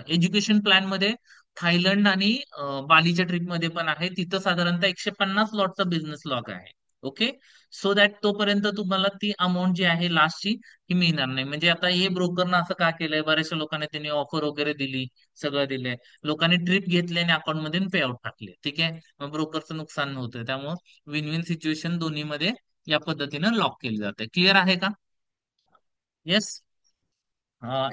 एज्युकेशन प्लॅन मध्ये थायलंड आणि बालीच्या ट्रिप मध्ये पण आहे. तिथं साधारणतः 150 लॉटचा बिझनेस लॉक आहे. ओके. सो दॅट तोपर्यंत तुम्हाला ती अमाऊंट जी आहे लास्टची ही मिळणार नाही. म्हणजे आता हे ब्रोकरनं असं का केलंय, बऱ्याचशा लोकांना त्यांनी ऑफर वगैरे दिली, सगळं दिलंय, लोकांनी ट्रिप घेतली आणि अकाउंट मध्ये पे आउट टाकले. ठीक आहे. मग ब्रोकरचं नुकसान नव्हतं. त्यामुळे विन विन सिच्युएशन दोन्ही मध्ये या पद्धतीनं लॉक केली जाते. क्लिअर आहे का? येस.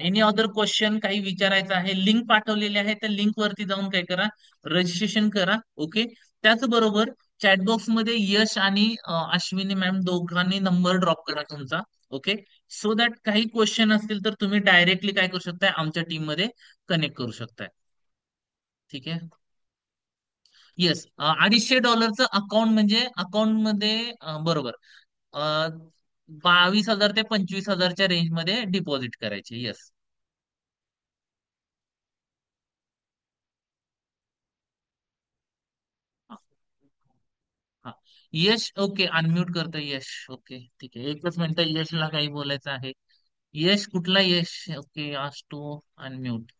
एनी अदर क्वेश्चन काही विचारायचं आहे, लिंक पाठवलेली आहे त्या लिंक वरती जाऊन काय करा, रजिस्ट्रेशन करा. ओके. त्याचबरोबर चॅटबॉक्स मध्ये यश आणि अश्विनी मॅम दोघांनी नंबर ड्रॉप करा तुमचा. ओके. सो दॅट काही क्वेश्चन असतील तर तुम्ही डायरेक्टली काय करू शकताय, आमच्या टीम मध्ये कनेक्ट करू शकताय. ठीक आहे. येस. $250 अकाउंट म्हणजे अकाउंट मध्ये बरोबर, अ, 22,000 ते 25,000च्या रेंज मध्ये डिपॉझिट करायचे. येस. हा. यश, ओके, अनम्यूट करतो यश. ओके, ठीक आहे, एकच मिनिट, यशला काही बोलायचं आहे. यश, कुठला यश? ओके, आज टू अनम्यूट.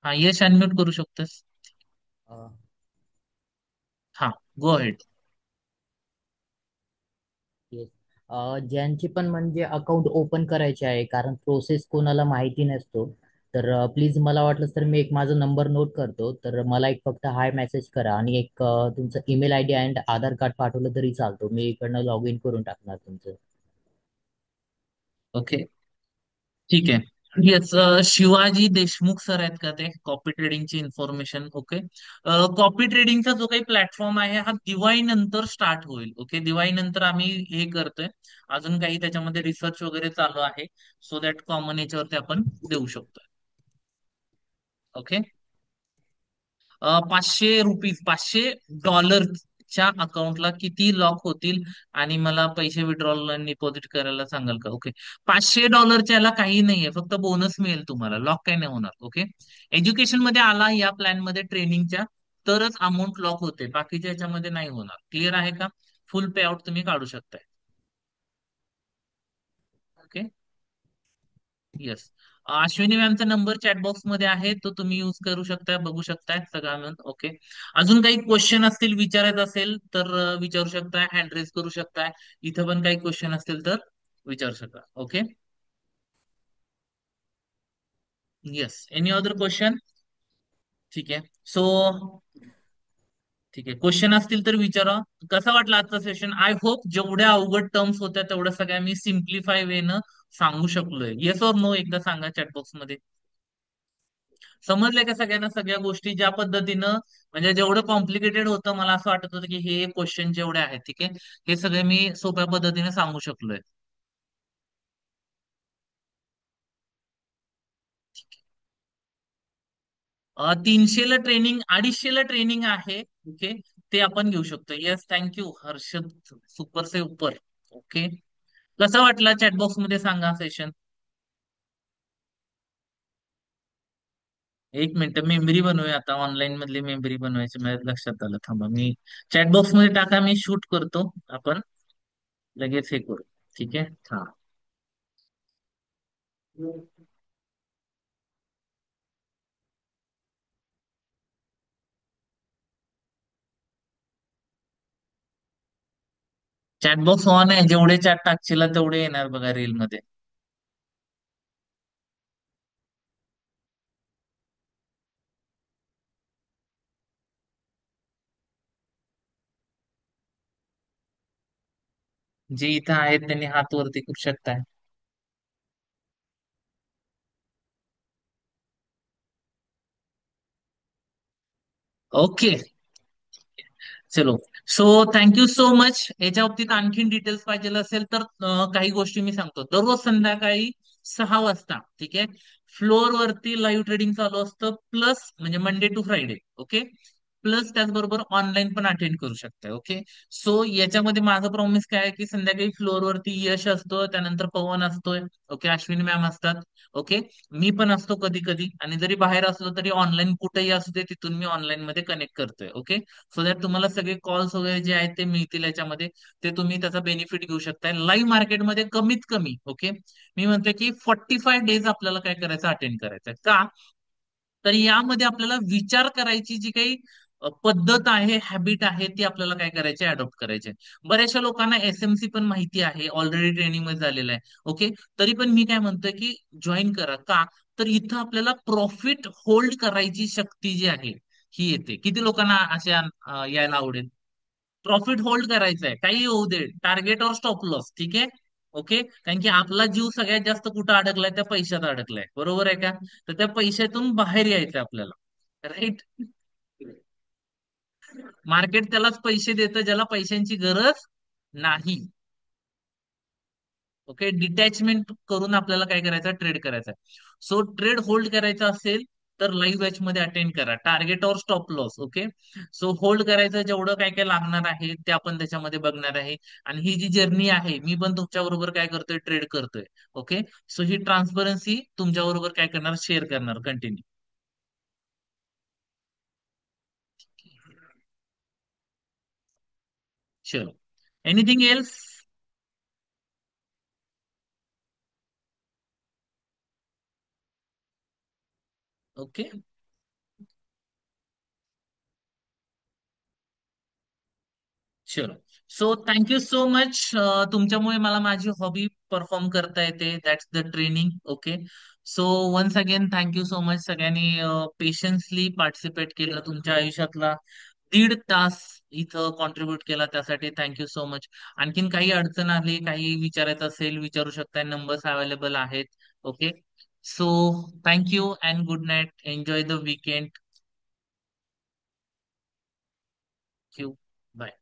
हा, यश अनम्यूट करू शकतोस. हा, गो अहेड. येस. ज्यांची पण म्हणजे अकाउंट ओपन करायचे आहे, कारण प्रोसेस कोणाला माहिती नसतो, तर प्लीज मला वाटलं तर मी एक माझा नंबर नोट करतो, तर मला एक फक्त हाय मेसेज करा आणि एक तुमचं email I D and Aadhaar card पाठवलं तरी चालतो, मी इकडनं लॉग इन करून टाकणार तुमचं. ओके, ठीक आहे. येस. शिवाजी देशमुख सर आहेत का ते कॉपी ट्रेडिंगची इन्फॉर्मेशन? ओके. कॉपी ट्रेडिंगचा जो काही प्लॅटफॉर्म आहे हा दिवाळी नंतर स्टार्ट होईल. ओके. दिवाळी नंतर आम्ही हे करतोय. अजून काही त्याच्यामध्ये रिसर्च वगैरे चालू आहे. सो दॅट कॉमन याच्यावरती आपण देऊ शकतोय. ओके. ₹500, $500च्या अकाउंटला किती लॉक होतील आणि मला पैसे विड्रॉल आणि डिपॉझिट करायला सांगाल का? ओके. $500 याला काही नाहीये, फक्त बोनस मिळेल तुम्हाला, लॉक काही नाही होणार. ओके. एज्युकेशन मध्ये आला या प्लॅन मध्ये ट्रेनिंगच्या तरच अमाऊंट लॉक होते, बाकीच्या याच्यामध्ये नाही होणार. क्लिअर आहे का? फुल पे आउट तुम्ही काढू शकताय. ओके. येस. अश्विनी मॅमचा नंबर चॅटबॉक्स मध्ये आहे, तो तुम्ही युज करू शकताय, बघू शकताय सगळा मिळून. ओके. अजून काही क्वेश्चन असतील, विचारायचं असेल तर विचारू शकताय, हँड रेज करू शकताय. इथं पण काही क्वेश्चन असतील तर विचारू शकता. Okay. Yes. Any other question? ठीक आहे. सो ठीक आहे, क्वेश्चन असतील तर विचारा. कसा वाटला आजचा सेशन? आय होप जेवढ्या अवघड टर्म्स होत्या तेवढ्या सगळ्या मी सिम्प्लिफाय वे न सांगू शकलोय. येस और नो एकदा सांगा चॅटबॉक्स मध्ये. समजलंय का सगळ्यांना सगळ्या गोष्टी ज्या पद्धतीनं, म्हणजे जेवढं कॉम्प्लिकेटेड होतं मला असं वाटत होतं की हे क्वेश्चन जेवढे आहेत, ठीक आहे, हे सगळे मी सोप्या पद्धतीने सांगू शकलोय. 300ला ट्रेनिंग, 250ला ट्रेनिंग आहे. ओके, ते आपण घेऊ शकतो. येस, थँक्यू हर्षद, सुपर से उपर. ओके, कसा वाटला चॅटबॉक्स मध्ये सांगा सेशन. एक मिनिट, मेमरी बनवूया आता, ऑनलाईन मधली मेमरी बनवायची माझ्या लक्षात आलं. थांबा, मी चॅटबॉक्स मध्ये टाका, मी शूट करतो, आपण लगेच हे करू. ठीक आहे, हा. चॅटबॉक्स ऑन आहे, जेवढे चॅट टाकशील तेवढे येणार बघा रील मध्ये. जे इथं आहेत त्यांनी हात वरती करू शकताय. ओके, चलो. So thank you so much. याच्या बाबतीत आणखीन डिटेल्स पाहिजे असेल तर काही गोष्टी मी सांगतो. दररोज संध्याकाळी 6 वाजता, ठीक आहे, फ्लोअर वरती लाईव्ह ट्रेडिंग चालू असतं, प्लस म्हणजे Monday to Friday. Okay, plus त्याचबरोबर ऑनलाईन पण अटेंड करू शकताय. ओके, सो याच्यामध्ये माझं प्रॉमिस काय आहे की संध्याकाळी फ्लोअर वरती यश असतो, त्यानंतर पवन असतोय, ओके, अश्विनी मॅम असतात, ओके, मी पण असतो कधी कधी, आणि जरी बाहेर असलो तरी ऑनलाईन कुठेही असू दे तिथून मी ऑनलाईन मध्ये कनेक्ट करतोय. ओके, सो दॅट तुम्हाला सगळे कॉल्स वगैरे जे आहेत ते मिळतील याच्यामध्ये, ते तुम्ही त्याचा बेनिफिट घेऊ शकताय लाईव्ह मार्केटमध्ये कमीत कमी. ओके, मी म्हणतोय की 45 डेज आपल्याला काय करायचं, अटेंड करायचं का, तर यामध्ये आपल्याला विचार करायची जी काही पद्धत आहे, हॅबिट आहे, ती आपल्याला काय करायची, अडॉप्ट करायची आहे. बऱ्याचशा लोकांना एसएमसी पण माहिती आहे, ऑलरेडी ट्रेनिंग मध्ये झालेलं आहे. ओके, तरी पण मी काय म्हणतोय की जॉईन करा का, तर इथं आपल्याला प्रॉफिट होल्ड करायची शक्ती जी आहे ही येते. किती लोकांना अशा यायला आवडेल. प्रॉफिट होल्ड करायचं आहे, काही होऊ दे, टार्गेट और स्टॉप लॉस, ठीक आहे. ओके, कारण की आपला जीव सगळ्यात जास्त कुठं अडकलाय, त्या पैशात अडकलाय, बरोबर आहे का. तर त्या पैशातून बाहेर यायचं आपल्याला, राईट. मार्केट त्यालाच पैसे देतं ज्याला पैशांची गरज नाही. ओके, डिटॅचमेंट करून आपल्याला काय करायचं, ट्रेड करायचा. सो ट्रेड होल्ड करायचा असेल तर लाईव्ह बॅच मध्ये अटेंड करा, टार्गेट और stop loss. Okay, so hold करायचं जेवढं काय काय लागणार आहे ते आपण त्याच्यामध्ये बघणार आहे. आणि ही जी जर्नी आहे, मी पण तुमच्या बरोबर काय करतोय, ट्रेड करतोय. ओके, सो ही ट्रान्सपरन्सी तुमच्या बरोबर काय करणार, शेअर करणार कंटिन्यू. चलो, anything else. Okay, sure. So thank you so much. तुमच्यामुळे मला माझी हॉबी परफॉर्म करता येते, that's the training. Okay, so once again thank you so much. सगळ्यांनी पेशन्सली पार्टिसिपेट केलं, तुमच्या आयुष्यातला 1.5 तास इथं कॉन्ट्रीब्युट केला, त्यासाठी थँक्यू सो मच. आणखीन काही अडचण आली, काही विचारायचं असेल विचारू शकता, नंबर्स अवेलेबल आहेत. Okay, so thank you and good night, enjoy the weekend. Thank you, bye.